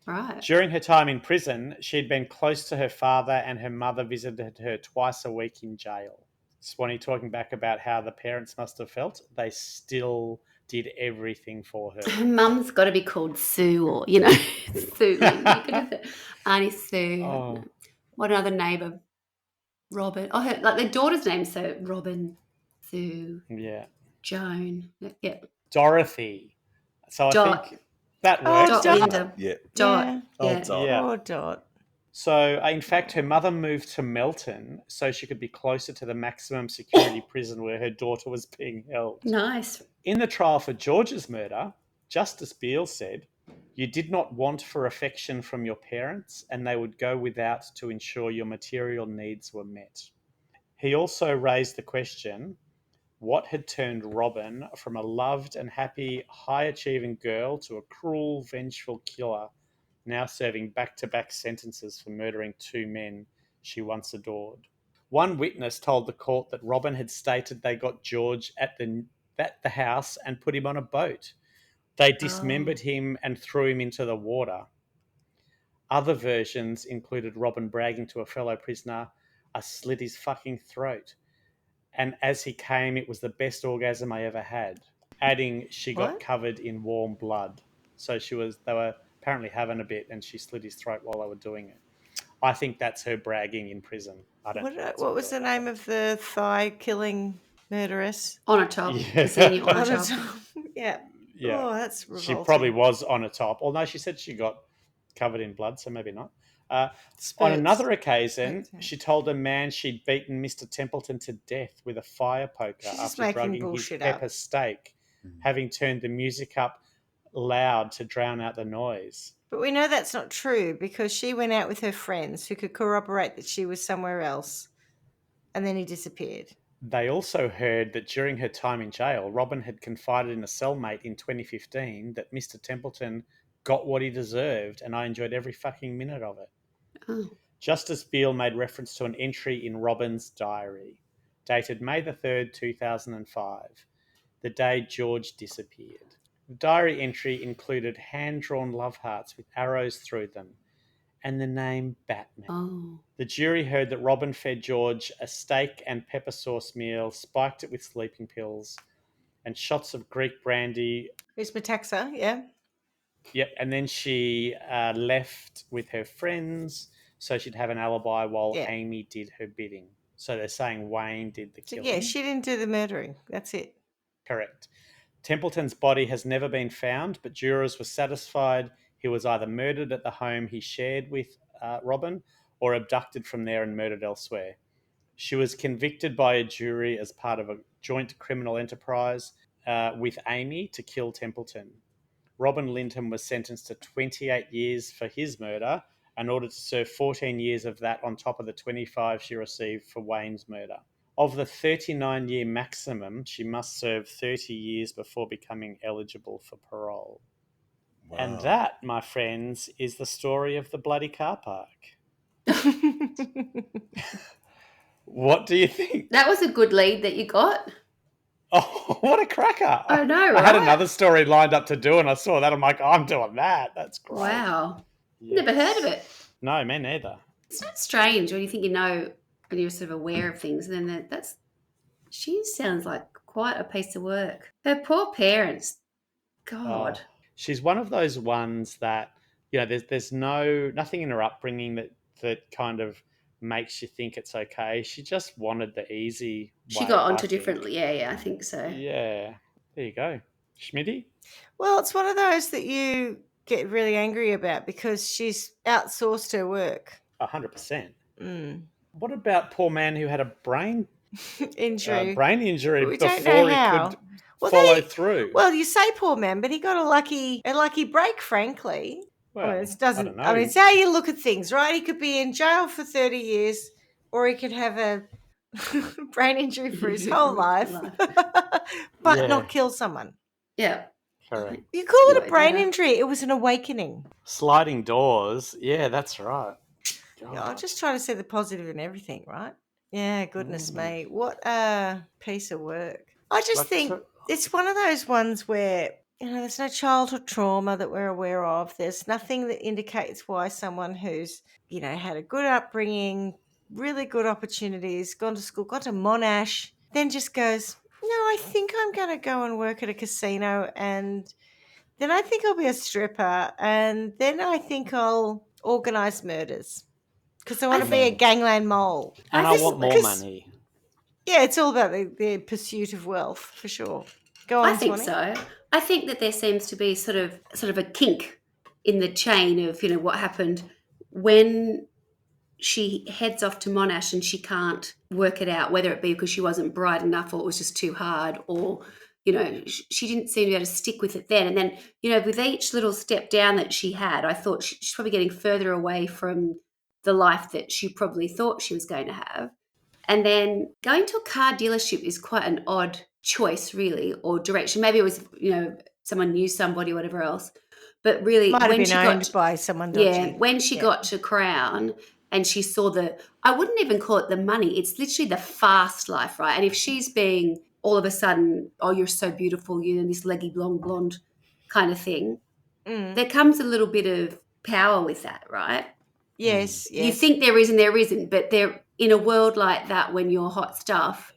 [SPEAKER 2] Right.
[SPEAKER 3] During her time in prison, she had been close to her father, and her mother visited her twice a week in jail. Swanee talking back about how the parents must have felt. They still did everything for her.
[SPEAKER 2] Her mum's got to be called Sue, or, Sue. Auntie Sue.
[SPEAKER 3] Oh.
[SPEAKER 2] What another neighbour? Robyn. Oh, their daughter's name, so Robyn, Sue,
[SPEAKER 3] Yeah.
[SPEAKER 2] Joan. Yeah.
[SPEAKER 3] Dorothy. So I
[SPEAKER 2] Dot.
[SPEAKER 3] think that works.
[SPEAKER 2] Dot
[SPEAKER 1] Dot.
[SPEAKER 2] Linda.
[SPEAKER 4] Yeah.
[SPEAKER 2] Dot.
[SPEAKER 1] Yeah.
[SPEAKER 2] Yeah.
[SPEAKER 4] Dot.
[SPEAKER 3] Yeah.
[SPEAKER 1] Poor Dot.
[SPEAKER 3] So, in fact, her mother moved to Melton so she could be closer to the maximum security prison where her daughter was being held.
[SPEAKER 2] Nice.
[SPEAKER 3] In the trial for George's murder, Justice Beale said, "You did not want for affection from your parents, and they would go without to ensure your material needs were met." He also raised the question, what had turned Robyn from a loved and happy, high-achieving girl to a cruel, vengeful killer, now serving back-to-back sentences for murdering two men she once adored. One witness told the court that Robyn had stated they got George at the house and put him on a boat. They dismembered him and threw him into the water. Other versions included Robyn bragging to a fellow prisoner, "I slit his fucking throat. And as he came, it was the best orgasm I ever had," adding she got
[SPEAKER 1] What?
[SPEAKER 3] covered in warm blood. So they were apparently having a bit and she slit his throat while they were doing it. I think that's her bragging in prison. I don't think that's
[SPEAKER 1] What was the name of the thigh-killing murderess?
[SPEAKER 2] On a top.
[SPEAKER 3] Yeah.
[SPEAKER 2] The senior on a
[SPEAKER 1] On a
[SPEAKER 2] top.
[SPEAKER 1] top. Yeah.
[SPEAKER 3] Yeah.
[SPEAKER 1] Oh, that's revolting.
[SPEAKER 3] She probably was on a top. Although she said she got covered in blood, so maybe not. On
[SPEAKER 1] Spurts.
[SPEAKER 3] another occasion,
[SPEAKER 1] Spurts, yeah.
[SPEAKER 3] she told a man she'd beaten Mr. Templeton to death with a fire poker
[SPEAKER 1] She's just
[SPEAKER 3] after
[SPEAKER 1] making
[SPEAKER 3] drugging his
[SPEAKER 1] bullshit
[SPEAKER 3] pepper
[SPEAKER 1] up.
[SPEAKER 3] steak, having turned the music up loud to drown out the noise.
[SPEAKER 1] But we know that's not true because she went out with her friends who could corroborate that she was somewhere else, and then he disappeared.
[SPEAKER 3] They also heard that during her time in jail, Robyn had confided in a cellmate in 2015 that Mr. Templeton got what he deserved, and I enjoyed every fucking minute of it.
[SPEAKER 2] Oh.
[SPEAKER 3] Justice Beale made reference to an entry in Robyn's diary, dated May the 3rd, 2005, the day George disappeared. The diary entry included hand-drawn love hearts with arrows through them and the name Batman.
[SPEAKER 2] Oh.
[SPEAKER 3] The jury heard that Robyn fed George a steak and pepper sauce meal, spiked it with sleeping pills, and shots of Greek brandy.
[SPEAKER 1] Who's Metaxa? Yeah.
[SPEAKER 3] Yep, and then she left with her friends so she'd have an alibi while Amy did her bidding. So they're saying Wayne did the killing.
[SPEAKER 1] Yeah, she didn't do the murdering. That's it.
[SPEAKER 3] Correct. Templeton's body has never been found, but jurors were satisfied he was either murdered at the home he shared with Robyn or abducted from there and murdered elsewhere. She was convicted by a jury as part of a joint criminal enterprise with Amy to kill Templeton. Robyn Lindholm was sentenced to 28 years for his murder and ordered to serve 14 years of that on top of the 25 she received for Wayne's murder. Of the 39-year maximum, she must serve 30 years before becoming eligible for parole. Wow. And that, my friends, is the story of the bloody car park. What do you think?
[SPEAKER 2] That was a good lead that you got.
[SPEAKER 3] Oh, what a cracker.
[SPEAKER 2] I know,
[SPEAKER 3] I had
[SPEAKER 2] right?
[SPEAKER 3] another story lined up to do, and I saw that. I'm like, I'm doing that. That's great.
[SPEAKER 2] Wow.
[SPEAKER 3] Yes.
[SPEAKER 2] Never heard of it.
[SPEAKER 3] No, me neither.
[SPEAKER 2] It's not strange when you think you know, when you're sort of aware of things, and then she sounds like quite a piece of work. Her poor parents. God.
[SPEAKER 3] Oh, she's one of those ones that, there's nothing in her upbringing that kind of makes you think it's okay. She just wanted the easy
[SPEAKER 2] She
[SPEAKER 3] way,
[SPEAKER 2] got
[SPEAKER 3] I
[SPEAKER 2] onto
[SPEAKER 3] think.
[SPEAKER 2] differently. Yeah, I think so.
[SPEAKER 3] Yeah. There you go. Schmitty?
[SPEAKER 1] Well, it's one of those that you get really angry about because she's outsourced her work.
[SPEAKER 3] 100%.
[SPEAKER 1] Mm.
[SPEAKER 3] What about poor man who had a brain
[SPEAKER 1] Injury.
[SPEAKER 3] injury
[SPEAKER 1] We don't
[SPEAKER 3] before
[SPEAKER 1] know
[SPEAKER 3] he
[SPEAKER 1] how.
[SPEAKER 3] could
[SPEAKER 1] Well,
[SPEAKER 3] follow through?
[SPEAKER 1] Well, you say poor man, but he got a lucky break, frankly.
[SPEAKER 3] Well,
[SPEAKER 1] it doesn't.
[SPEAKER 3] I don't know.
[SPEAKER 1] I mean, it's how you look at things, right? He could be in jail for 30 years, or he could have a brain injury for his whole life, but not kill someone.
[SPEAKER 2] Yeah.
[SPEAKER 3] Correct.
[SPEAKER 1] You call it a
[SPEAKER 2] Anyway,
[SPEAKER 1] brain injury. It was an awakening.
[SPEAKER 3] Sliding doors. Yeah, that's right.
[SPEAKER 1] Yeah, I'll just try to see the positive in everything, right? Yeah, goodness me. What a piece of work. I just think it's one of those ones where, there's no childhood trauma that we're aware of. There's nothing that indicates why someone who's, had a good upbringing, really good opportunities, gone to school, gone to Monash, then just goes, no, I think I'm going to go and work at a casino, and then I think I'll be a stripper, and then I think I'll organise murders because I want to be a gangland mole.
[SPEAKER 3] And I want more money.
[SPEAKER 1] Yeah, it's all about the pursuit of wealth, for sure. Go on,
[SPEAKER 2] I think
[SPEAKER 1] Swanee.
[SPEAKER 2] so. I think that there seems to be sort of a kink in the chain of, what happened when she heads off to Monash and she can't work it out, whether it be because she wasn't bright enough or it was just too hard, or, she didn't seem to be able to stick with it then. And then, with each little step down that she had, I thought she's probably getting further away from the life that she probably thought she was going to have. And then going to a car dealership is quite an odd choice, really, or direction. Maybe it was, someone knew somebody or whatever else. But really,
[SPEAKER 1] Might have
[SPEAKER 2] when
[SPEAKER 1] been
[SPEAKER 2] she
[SPEAKER 1] owned by someone dodgy.
[SPEAKER 2] Yeah, when she got to Crown and she saw I wouldn't even call it the money. It's literally the fast life, right? And if she's being all of a sudden, oh, you're so beautiful, this leggy blonde kind of thing, there comes a little bit of power with that, right?
[SPEAKER 1] Yes.
[SPEAKER 2] You think there is and there isn't, but there in a world like that, when you're hot stuff,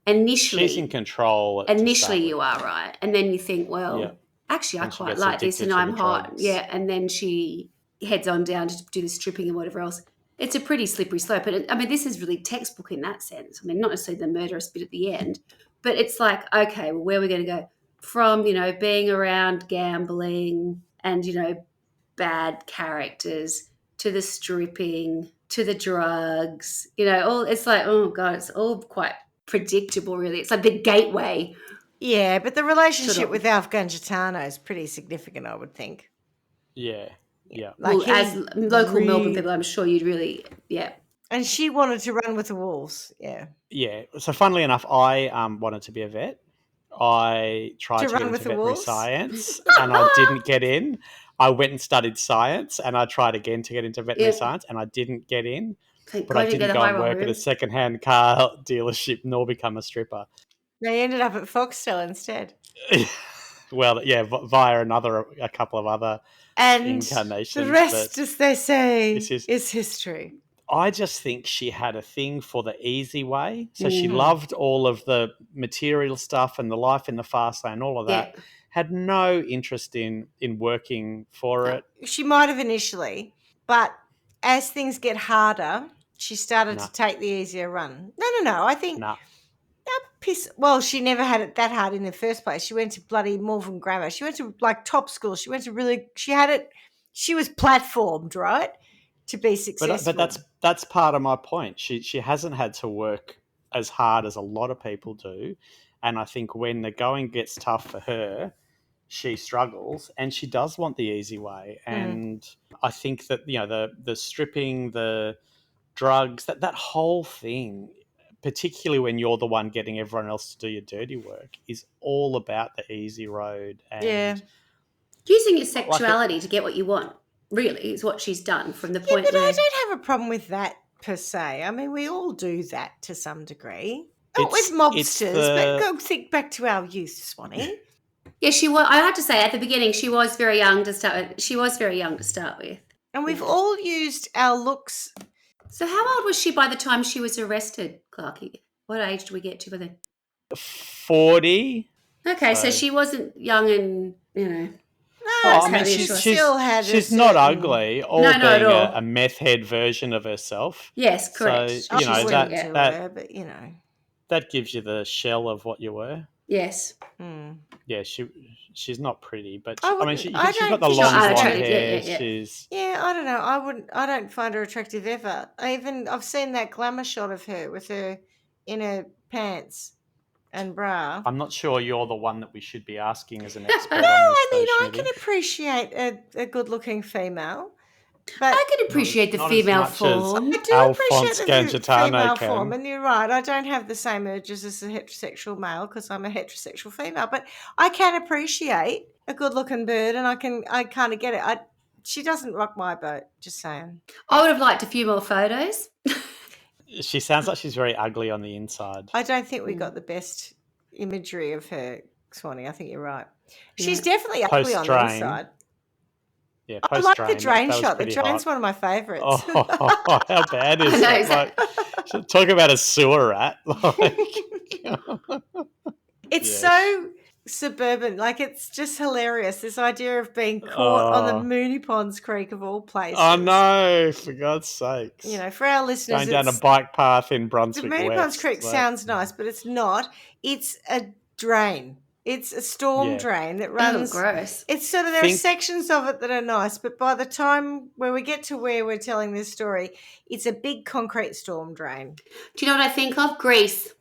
[SPEAKER 2] initially
[SPEAKER 3] she's in control.
[SPEAKER 2] Initially, you are, right, and then you think, well, actually, I quite like this, and I'm hot, and then she heads on down to do the stripping and whatever else. It's a pretty slippery slope, but this is really textbook in that sense. Not necessarily the murderous bit at the end, but it's like, okay, well, where are we going to go from? Being around gambling and bad characters to the stripping to the drugs, all it's like, oh God, it's all quite predictable, really. It's like the gateway.
[SPEAKER 1] Yeah, but the relationship with Afghan Gitano is pretty significant, I would think.
[SPEAKER 3] Yeah.
[SPEAKER 2] Like, as local Melbourne people, I'm sure you'd really,
[SPEAKER 1] And she wanted to run with the wolves, yeah.
[SPEAKER 3] Yeah. So funnily enough, I wanted to be a vet. I tried to get into veterinary science and I didn't get in. I went and studied science and I tried again to get into veterinary science and I didn't get in. But I didn't go and work at a secondhand car dealership nor become a stripper.
[SPEAKER 1] They ended up at Foxtel instead.
[SPEAKER 3] Well, yeah, via a couple of other incarnations.
[SPEAKER 1] The rest, as they say, is history.
[SPEAKER 3] I just think she had a thing for the easy way. So she loved all of the material stuff and the life in the fast lane, all of that. Had no interest in working for it. She
[SPEAKER 1] might have initially, but as things get harder, she started to take the easier run. No. I think well, she never had it that hard in the first place. She went to bloody Malvern Grammar. She went to top school. She went to she was platformed, right, to be successful.
[SPEAKER 3] But that's part of my point. She hasn't had to work as hard as a lot of people do. And I think when the going gets tough for her, she struggles and she does want the easy way. And I think that, the stripping, the drugs, that whole thing, particularly when you're the one getting everyone else to do your dirty work, is all about the easy road. And
[SPEAKER 2] using your sexuality to get what you want, really, is what she's done from the point
[SPEAKER 1] but
[SPEAKER 2] where...
[SPEAKER 1] I don't have a problem with that per se. I mean, we all do that to some degree. Not with
[SPEAKER 3] It's
[SPEAKER 1] mobsters, but
[SPEAKER 3] the-
[SPEAKER 1] go think back to our youth, Swanee.
[SPEAKER 2] Yeah, she was. I had to say at the beginning, she was very young to start with. She was very young to start with.
[SPEAKER 1] And we've
[SPEAKER 2] Yeah.
[SPEAKER 1] all used our looks.
[SPEAKER 2] So how old was she by the time she was arrested, Clarky? What age did we get to by then?
[SPEAKER 3] 40.
[SPEAKER 2] Okay, so
[SPEAKER 3] So-
[SPEAKER 2] she wasn't young and, you know.
[SPEAKER 1] No,
[SPEAKER 2] I
[SPEAKER 1] I
[SPEAKER 2] mean,
[SPEAKER 1] she
[SPEAKER 2] she's-
[SPEAKER 1] still had.
[SPEAKER 3] she's
[SPEAKER 1] a
[SPEAKER 3] not
[SPEAKER 1] certain-
[SPEAKER 3] ugly, or
[SPEAKER 2] No, not at
[SPEAKER 3] being
[SPEAKER 2] all.
[SPEAKER 3] a meth head version of herself.
[SPEAKER 2] Yes, correct.
[SPEAKER 3] So,
[SPEAKER 1] I
[SPEAKER 3] you know,
[SPEAKER 2] She's
[SPEAKER 1] wouldn't
[SPEAKER 2] still-
[SPEAKER 1] do
[SPEAKER 2] yeah.
[SPEAKER 1] her, but you know.
[SPEAKER 3] That gives you the shell of what you were.
[SPEAKER 2] Yes.
[SPEAKER 1] Hmm.
[SPEAKER 3] Yeah, she's not pretty, but
[SPEAKER 1] I
[SPEAKER 3] I mean,
[SPEAKER 1] wouldn't-
[SPEAKER 3] she's
[SPEAKER 1] I
[SPEAKER 3] got
[SPEAKER 1] don't
[SPEAKER 3] the
[SPEAKER 1] think
[SPEAKER 3] long
[SPEAKER 1] she's
[SPEAKER 3] blonde
[SPEAKER 2] attractive.
[SPEAKER 3] hair.
[SPEAKER 2] Yeah.
[SPEAKER 3] She's
[SPEAKER 1] Yeah, I don't know. I don't find her attractive ever. I've seen that glamour shot of her with her in her pants and bra.
[SPEAKER 3] I'm not sure you're the one that we should be asking as an expert
[SPEAKER 1] No,
[SPEAKER 3] on
[SPEAKER 1] I
[SPEAKER 3] this.
[SPEAKER 1] mean
[SPEAKER 3] though,
[SPEAKER 1] I can
[SPEAKER 3] Schmitty.
[SPEAKER 1] appreciate a good-looking female, but
[SPEAKER 2] I can appreciate the
[SPEAKER 3] not as
[SPEAKER 2] female
[SPEAKER 3] much as-
[SPEAKER 2] form.
[SPEAKER 1] I do
[SPEAKER 3] Alphonse
[SPEAKER 1] appreciate the
[SPEAKER 3] Gangitano
[SPEAKER 1] female
[SPEAKER 3] can.
[SPEAKER 1] form, and you're right. I don't have the same urges as a heterosexual male because I'm a heterosexual female, but I can appreciate a good-looking bird, and I kind of get it. She doesn't rock my boat. Just saying.
[SPEAKER 2] I would have liked a few more photos.
[SPEAKER 3] She sounds like she's very ugly on the inside.
[SPEAKER 1] I don't think we
[SPEAKER 2] Mm.
[SPEAKER 1] got the best imagery of her, Swanee. I think you're right.
[SPEAKER 2] Yeah.
[SPEAKER 1] She's definitely ugly on the
[SPEAKER 3] Post-drain.
[SPEAKER 1] inside.
[SPEAKER 3] Yeah,
[SPEAKER 1] I
[SPEAKER 3] post
[SPEAKER 1] like the drain
[SPEAKER 3] that was
[SPEAKER 1] shot. The
[SPEAKER 3] pretty
[SPEAKER 1] drain's
[SPEAKER 3] hot.
[SPEAKER 1] one of my favourites.
[SPEAKER 3] Oh, how bad is
[SPEAKER 2] I know,
[SPEAKER 3] that?
[SPEAKER 2] exactly.
[SPEAKER 3] Like, talk about a sewer rat. Like,
[SPEAKER 1] It's
[SPEAKER 3] Yes.
[SPEAKER 1] so suburban. Like, it's just hilarious. This idea of being caught on the
[SPEAKER 3] Oh.
[SPEAKER 1] Moonee Ponds Creek of all places.
[SPEAKER 3] oh no! For God's sakes!
[SPEAKER 1] You know, for our listeners,
[SPEAKER 3] going down a
[SPEAKER 1] it's-
[SPEAKER 3] bike path in
[SPEAKER 1] the
[SPEAKER 3] Brunswick
[SPEAKER 1] Moonee
[SPEAKER 3] West.
[SPEAKER 1] Ponds Creek
[SPEAKER 3] like-
[SPEAKER 1] sounds nice, but it's not. It's a drain. It's a storm
[SPEAKER 3] Yeah.
[SPEAKER 1] drain that
[SPEAKER 2] Oh,
[SPEAKER 1] runs.
[SPEAKER 2] gross.
[SPEAKER 1] It's sort of, there are
[SPEAKER 3] Think-
[SPEAKER 1] sections of it that are nice, but by the time where we get to where we're telling this story, it's a big concrete storm drain.
[SPEAKER 2] Do you know what I think of? Grease.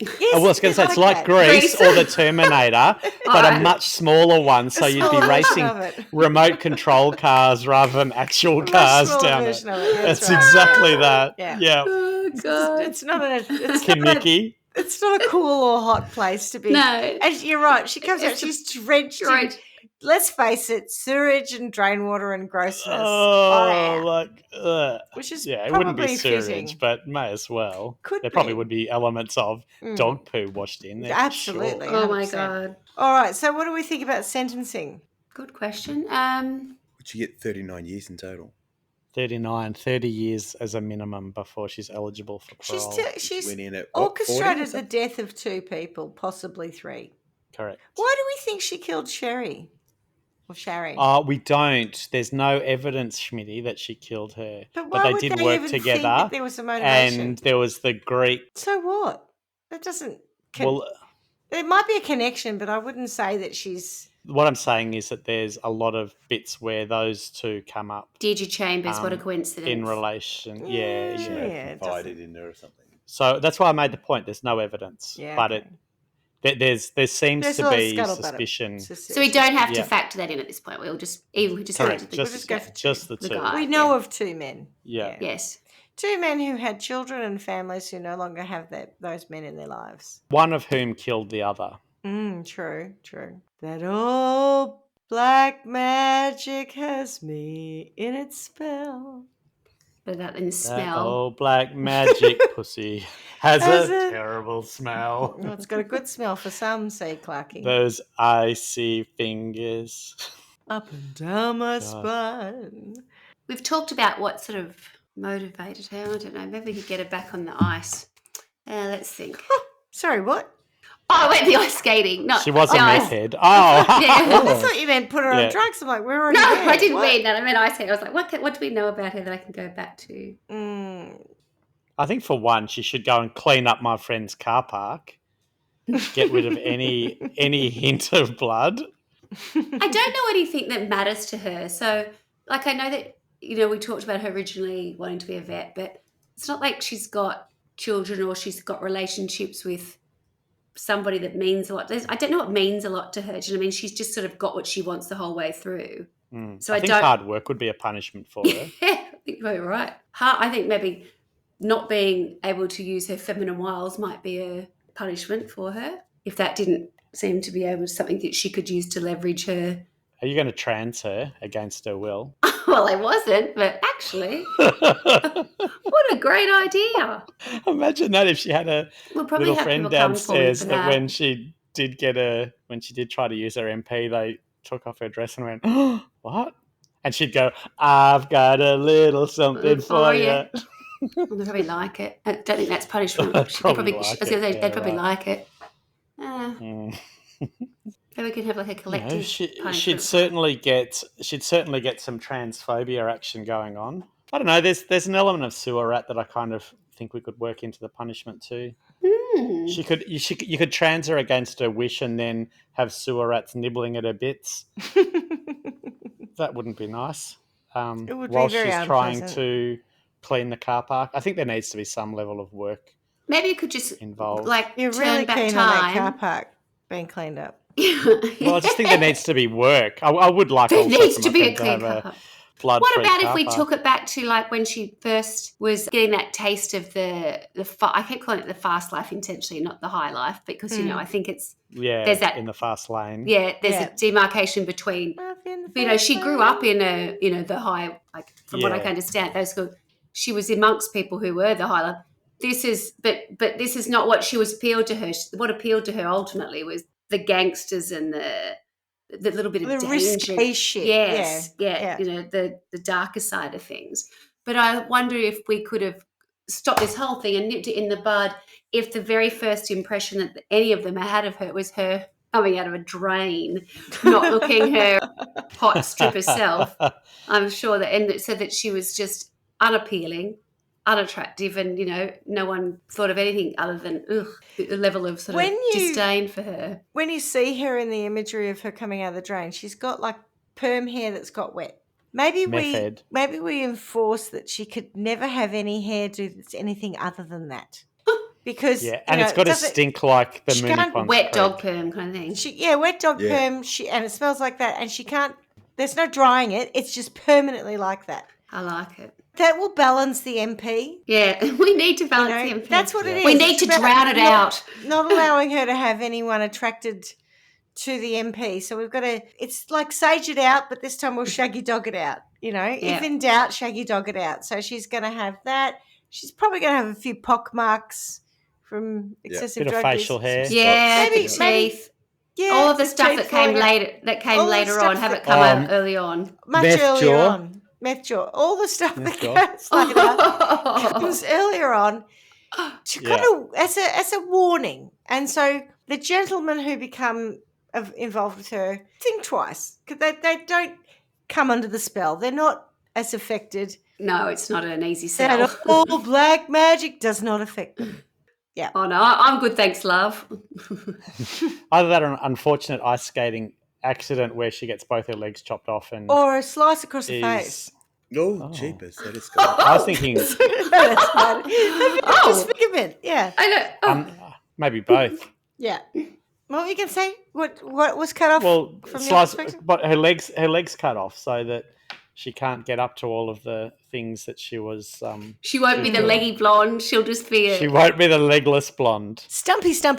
[SPEAKER 1] Yes,
[SPEAKER 3] I was going to say it's like
[SPEAKER 1] that.
[SPEAKER 3] Grease
[SPEAKER 2] Grease.
[SPEAKER 3] or the Terminator, but a
[SPEAKER 2] Alright.
[SPEAKER 3] much smaller one. So
[SPEAKER 1] A
[SPEAKER 3] you'd be
[SPEAKER 1] smaller version
[SPEAKER 3] racing
[SPEAKER 1] of it.
[SPEAKER 3] remote control cars rather than actual
[SPEAKER 1] A much
[SPEAKER 3] cars
[SPEAKER 1] smaller
[SPEAKER 3] down it.
[SPEAKER 1] version of it,
[SPEAKER 3] That's
[SPEAKER 1] right.
[SPEAKER 3] exactly that.
[SPEAKER 1] Yeah.
[SPEAKER 3] Yeah.
[SPEAKER 2] Oh, God.
[SPEAKER 1] It's not it's not a,
[SPEAKER 3] Kinnicky.
[SPEAKER 1] it's not a cool or hot place to be.
[SPEAKER 2] No.
[SPEAKER 1] And you're right. She comes out.
[SPEAKER 2] It's
[SPEAKER 1] She's drenched in,
[SPEAKER 2] Right.
[SPEAKER 1] let's face it, sewage and drain water and grossness.
[SPEAKER 3] Oh,
[SPEAKER 1] yeah.
[SPEAKER 3] like,
[SPEAKER 1] Which is
[SPEAKER 3] yeah, it wouldn't be
[SPEAKER 1] probably
[SPEAKER 3] sewage,
[SPEAKER 1] fitting.
[SPEAKER 3] but may as well.
[SPEAKER 1] Could
[SPEAKER 3] there probably
[SPEAKER 1] be.
[SPEAKER 3] would be elements of
[SPEAKER 1] Mm.
[SPEAKER 3] dog poo washed in there. for
[SPEAKER 1] Absolutely.
[SPEAKER 3] sure.
[SPEAKER 2] Oh, my
[SPEAKER 1] 100%.
[SPEAKER 2] God.
[SPEAKER 1] All right. So, what do we think about sentencing?
[SPEAKER 2] Good question.
[SPEAKER 4] Would she get 39 years in total?
[SPEAKER 3] 30 years as a minimum before she's eligible for
[SPEAKER 1] She's
[SPEAKER 3] parole.
[SPEAKER 1] she's
[SPEAKER 4] Went in at what, 40 or
[SPEAKER 1] orchestrated the
[SPEAKER 4] something?
[SPEAKER 1] death of 2 people, possibly 3.
[SPEAKER 3] Correct.
[SPEAKER 1] Why do we think she killed Sherry or Shari?
[SPEAKER 3] We don't. There's no evidence, Schmitty, that she killed her.
[SPEAKER 1] but why
[SPEAKER 3] they
[SPEAKER 1] would
[SPEAKER 3] did
[SPEAKER 1] they
[SPEAKER 3] work
[SPEAKER 1] even think
[SPEAKER 3] together,
[SPEAKER 1] that there was a motivation?
[SPEAKER 3] and there was the Greek.
[SPEAKER 1] So what? That doesn't.
[SPEAKER 3] Well,
[SPEAKER 1] There might be a connection, but I wouldn't say that she's.
[SPEAKER 3] what I'm saying is that there's a lot of bits where those two come up
[SPEAKER 2] Deidre Chambers, what a
[SPEAKER 3] Um,
[SPEAKER 2] coincidence.
[SPEAKER 3] in relation. Yeah,
[SPEAKER 1] Yeah.
[SPEAKER 3] yeah.
[SPEAKER 1] it
[SPEAKER 4] Confided
[SPEAKER 1] doesn't-
[SPEAKER 4] in her or something.
[SPEAKER 3] So that's why I made the point. There's no evidence,
[SPEAKER 1] Yeah,
[SPEAKER 3] but
[SPEAKER 1] okay.
[SPEAKER 3] there seems
[SPEAKER 1] There's a
[SPEAKER 3] to
[SPEAKER 1] lot of
[SPEAKER 3] be
[SPEAKER 1] scuttlebutt.
[SPEAKER 3] suspicion.
[SPEAKER 2] So we don't have to
[SPEAKER 3] Yeah.
[SPEAKER 2] factor that in at this point. We'll just
[SPEAKER 3] Correct.
[SPEAKER 2] have to
[SPEAKER 1] We'll just go for two.
[SPEAKER 3] Just the
[SPEAKER 2] The
[SPEAKER 3] two.
[SPEAKER 2] guy.
[SPEAKER 1] We know
[SPEAKER 2] Yeah.
[SPEAKER 1] of 2 men.
[SPEAKER 3] Yeah.
[SPEAKER 2] Yes.
[SPEAKER 1] 2 men who had children and families who no longer have those men in their lives.
[SPEAKER 3] One of whom killed the other.
[SPEAKER 1] True. That old black magic has me in its spell.
[SPEAKER 2] But that in
[SPEAKER 3] That
[SPEAKER 2] smell.
[SPEAKER 3] old black magic pussy has
[SPEAKER 1] Has
[SPEAKER 3] a
[SPEAKER 1] it?
[SPEAKER 3] terrible smell.
[SPEAKER 1] Well, it's got a good smell for some, say Clarky.
[SPEAKER 3] Those icy fingers.
[SPEAKER 1] Up and down my
[SPEAKER 3] God.
[SPEAKER 1] spine.
[SPEAKER 2] We've talked about what sort of motivated her. I don't know. Maybe we could get her back on the ice. Let's think.
[SPEAKER 1] Sorry, what?
[SPEAKER 2] Oh, I went the ice skating. Not
[SPEAKER 3] She was a
[SPEAKER 2] the
[SPEAKER 3] meth
[SPEAKER 2] ice.
[SPEAKER 3] head. Oh,
[SPEAKER 2] Yeah.
[SPEAKER 1] I thought you meant put her
[SPEAKER 3] Yeah.
[SPEAKER 1] on drugs. I'm like, we're already
[SPEAKER 2] No,
[SPEAKER 1] there.
[SPEAKER 2] I didn't
[SPEAKER 1] What?
[SPEAKER 2] mean that. I meant ice skating. I was like, what do we know about her that I can go back to?
[SPEAKER 3] I think for one, she should go and clean up my friend's car park. Get rid of any hint of blood.
[SPEAKER 2] I don't know anything that matters to her. So, like, I know that, we talked about her originally wanting to be a vet, but it's not like she's got children or she's got relationships with somebody that means a lot. I don't know what means a lot to her. Do you know what I mean? She's just sort of got what she wants the whole way through. So
[SPEAKER 3] I
[SPEAKER 2] I
[SPEAKER 3] think
[SPEAKER 2] don't-
[SPEAKER 3] hard work would be a punishment for her.
[SPEAKER 2] Yeah, I think you're right. I think maybe not being able to use her feminine wiles might be a punishment for her if that didn't seem to be able something that she could use to leverage her.
[SPEAKER 3] Are you going to trans her against her will?
[SPEAKER 2] Well, I wasn't, but actually, what a great idea.
[SPEAKER 3] Imagine that if she had a
[SPEAKER 2] We'll probably
[SPEAKER 3] little
[SPEAKER 2] have
[SPEAKER 3] friend
[SPEAKER 2] people come forward
[SPEAKER 3] downstairs
[SPEAKER 2] for
[SPEAKER 3] that
[SPEAKER 2] that.
[SPEAKER 3] when she did try to use her MP, they took off her dress and went, oh, what? And she'd go, I've got a little something for you.
[SPEAKER 2] Well, they probably like it. I don't think that's punishment.
[SPEAKER 3] They'd
[SPEAKER 2] She could
[SPEAKER 3] probably
[SPEAKER 2] probably,
[SPEAKER 3] like
[SPEAKER 2] I was going to
[SPEAKER 3] it.
[SPEAKER 2] say,
[SPEAKER 3] Yeah,
[SPEAKER 2] they'd probably
[SPEAKER 3] right.
[SPEAKER 2] like it.
[SPEAKER 3] Mm.
[SPEAKER 2] Maybe we could have like a
[SPEAKER 3] You know,
[SPEAKER 2] collective punishment.
[SPEAKER 3] she'd certainly get some transphobia action going on. I don't know. There's an element of sewer rat that I kind of think we could work into the punishment too.
[SPEAKER 2] Hmm.
[SPEAKER 3] You could trans her against her wish and then have sewer rats nibbling at her bits. That wouldn't be nice.
[SPEAKER 1] It would be
[SPEAKER 3] while
[SPEAKER 1] very
[SPEAKER 3] she's trying
[SPEAKER 1] unpleasant.
[SPEAKER 3] to clean the car park. I think there needs to be some level of work
[SPEAKER 2] Maybe you could just
[SPEAKER 3] involved.
[SPEAKER 2] like
[SPEAKER 1] You're
[SPEAKER 2] turn
[SPEAKER 1] really
[SPEAKER 2] back
[SPEAKER 1] keen on that car
[SPEAKER 2] time.
[SPEAKER 1] park being cleaned up.
[SPEAKER 3] Well, I just think there needs to be work. I would like
[SPEAKER 2] There
[SPEAKER 3] also
[SPEAKER 2] needs
[SPEAKER 3] for
[SPEAKER 2] to
[SPEAKER 3] my
[SPEAKER 2] be a
[SPEAKER 3] friend to
[SPEAKER 2] clean
[SPEAKER 3] have
[SPEAKER 2] car
[SPEAKER 3] a
[SPEAKER 2] park.
[SPEAKER 3] blood-free
[SPEAKER 2] What about if
[SPEAKER 3] car
[SPEAKER 2] we
[SPEAKER 3] park.
[SPEAKER 2] took it back to like when she first was getting that taste of I keep calling it the fast life intentionally, not the high life, because you know I think it's there's that
[SPEAKER 3] in the fast lane.
[SPEAKER 2] there's a demarcation between she grew up in the high, like from what I can understand, she was amongst people who were the high life. This is but this is not what she was appealed to her. What appealed to her ultimately was the gangsters and the little bit of
[SPEAKER 1] The
[SPEAKER 2] danger.
[SPEAKER 1] risque shit.
[SPEAKER 2] Yes,
[SPEAKER 1] Yeah.
[SPEAKER 2] the darker side of things. But I wonder if we could have stopped this whole thing and nipped it in the bud if the very first impression that any of them had of her was her coming out of a drain, not looking her hot stripper self. I'm sure that so that she was just unappealing, unattractive, and no one thought of anything other than the level of sort of disdain for her.
[SPEAKER 1] When you see her in the imagery of her coming out of the drain, she's got like perm hair that's got wet. Maybe we enforce that she could never have any hairdo that's anything other than that. Because
[SPEAKER 3] and it's got to stink like the Moonee Ponds
[SPEAKER 2] wet
[SPEAKER 3] Creek.
[SPEAKER 2] dog perm kind of thing.
[SPEAKER 1] Wet dog perm. And it smells like that, and she can't. There's no drying it. It's just permanently like that.
[SPEAKER 2] I like it.
[SPEAKER 1] That will balance the MP.
[SPEAKER 2] Yeah, we need to balance the MP.
[SPEAKER 1] That's what it is.
[SPEAKER 2] We need to drown it out.
[SPEAKER 1] Not allowing her to have anyone attracted to the MP. So we've got to. It's like sage it out, but this time we'll shaggy dog it out. If in doubt, shaggy dog it out. So she's going to have that. She's probably going to have a few pock marks from excessive drug use.
[SPEAKER 3] Bit of facial hair.
[SPEAKER 2] Yeah, maybe teeth. Yeah, all of the stuff that came later on. Have it come out early on.
[SPEAKER 1] Much earlier on. Meth jaw. All the stuff that comes later comes earlier on. As a warning. And so the gentlemen who become involved with her think twice because they don't come under the spell. They're not as affected.
[SPEAKER 2] No, it's not an easy sell.
[SPEAKER 1] That all black magic does not affect them. Yeah.
[SPEAKER 2] Oh no, I'm good, thanks, love.
[SPEAKER 3] Either that or an unfortunate ice skating accident where she gets both her legs chopped off
[SPEAKER 1] or a slice across the face.
[SPEAKER 4] Oh, jeepers, that is good.
[SPEAKER 3] I was thinking
[SPEAKER 1] disfigurement. Yeah.
[SPEAKER 2] I know.
[SPEAKER 3] Maybe both.
[SPEAKER 1] Yeah. What were you going to say? What was cut off?
[SPEAKER 3] Well,
[SPEAKER 1] from
[SPEAKER 3] slice, but her legs cut off so that she can't get up to all of the things that she was.
[SPEAKER 2] She won't be the leggy blonde. She'll just be.
[SPEAKER 3] She won't be the legless blonde.
[SPEAKER 1] Stumpy.
[SPEAKER 3] The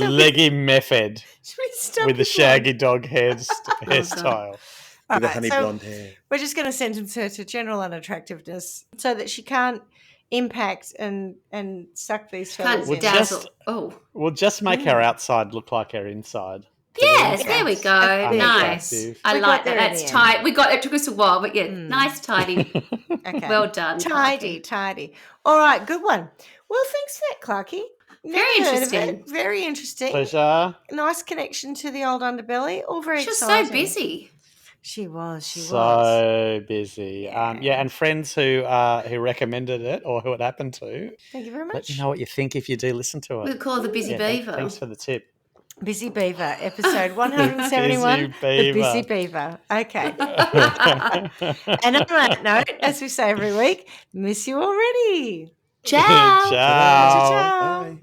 [SPEAKER 3] leggy method with the shaggy dog hairstyle.
[SPEAKER 4] With the honey blonde hair.
[SPEAKER 1] We're just going to sentence her to general unattractiveness so that she can't impact and suck these fellas in.
[SPEAKER 3] We'll just make her outside look like her inside.
[SPEAKER 2] Yes, there we go. Nice. I like that. That's tight. It took us a while, but nice, tidy.
[SPEAKER 1] Okay.
[SPEAKER 2] Well done.
[SPEAKER 1] Tidy. All right, good one. Well, thanks for that, Clarky.
[SPEAKER 2] Very interesting.
[SPEAKER 1] Very interesting.
[SPEAKER 3] Pleasure.
[SPEAKER 1] Nice connection to the old underbelly. All very
[SPEAKER 2] She
[SPEAKER 1] exciting.
[SPEAKER 2] was so busy.
[SPEAKER 1] She was.
[SPEAKER 3] So busy. And friends who recommended it or who it happened to.
[SPEAKER 1] Thank you very much.
[SPEAKER 3] Let me know what you think if you do listen to it.
[SPEAKER 2] We'll call the Busy Beaver.
[SPEAKER 3] Thanks for the tip.
[SPEAKER 1] Busy Beaver, episode 171.
[SPEAKER 3] Busy Beaver.
[SPEAKER 1] The Busy Beaver. Okay. And on that note, as we say every week, miss you already.
[SPEAKER 2] Ciao.
[SPEAKER 3] Ciao.
[SPEAKER 4] Bye.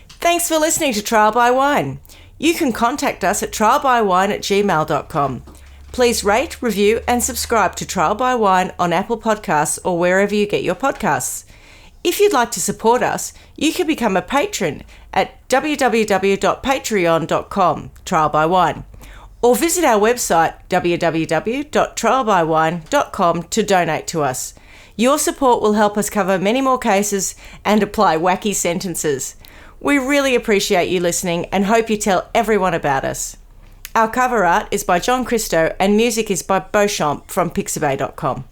[SPEAKER 1] Thanks for listening to Trial by Wine. You can contact us at trialbywine@gmail.com. Please rate, review and subscribe to Trial by Wine on Apple Podcasts or wherever you get your podcasts. If you'd like to support us, you can become a patron at www.patreon.com, Trial by Wine. or visit our website www.trialbywine.com to donate to us. Your support will help us cover many more cases and apply wacky sentences. We really appreciate you listening and hope you tell everyone about us. Our cover art is by John Christo and music is by Beauchamp from pixabay.com.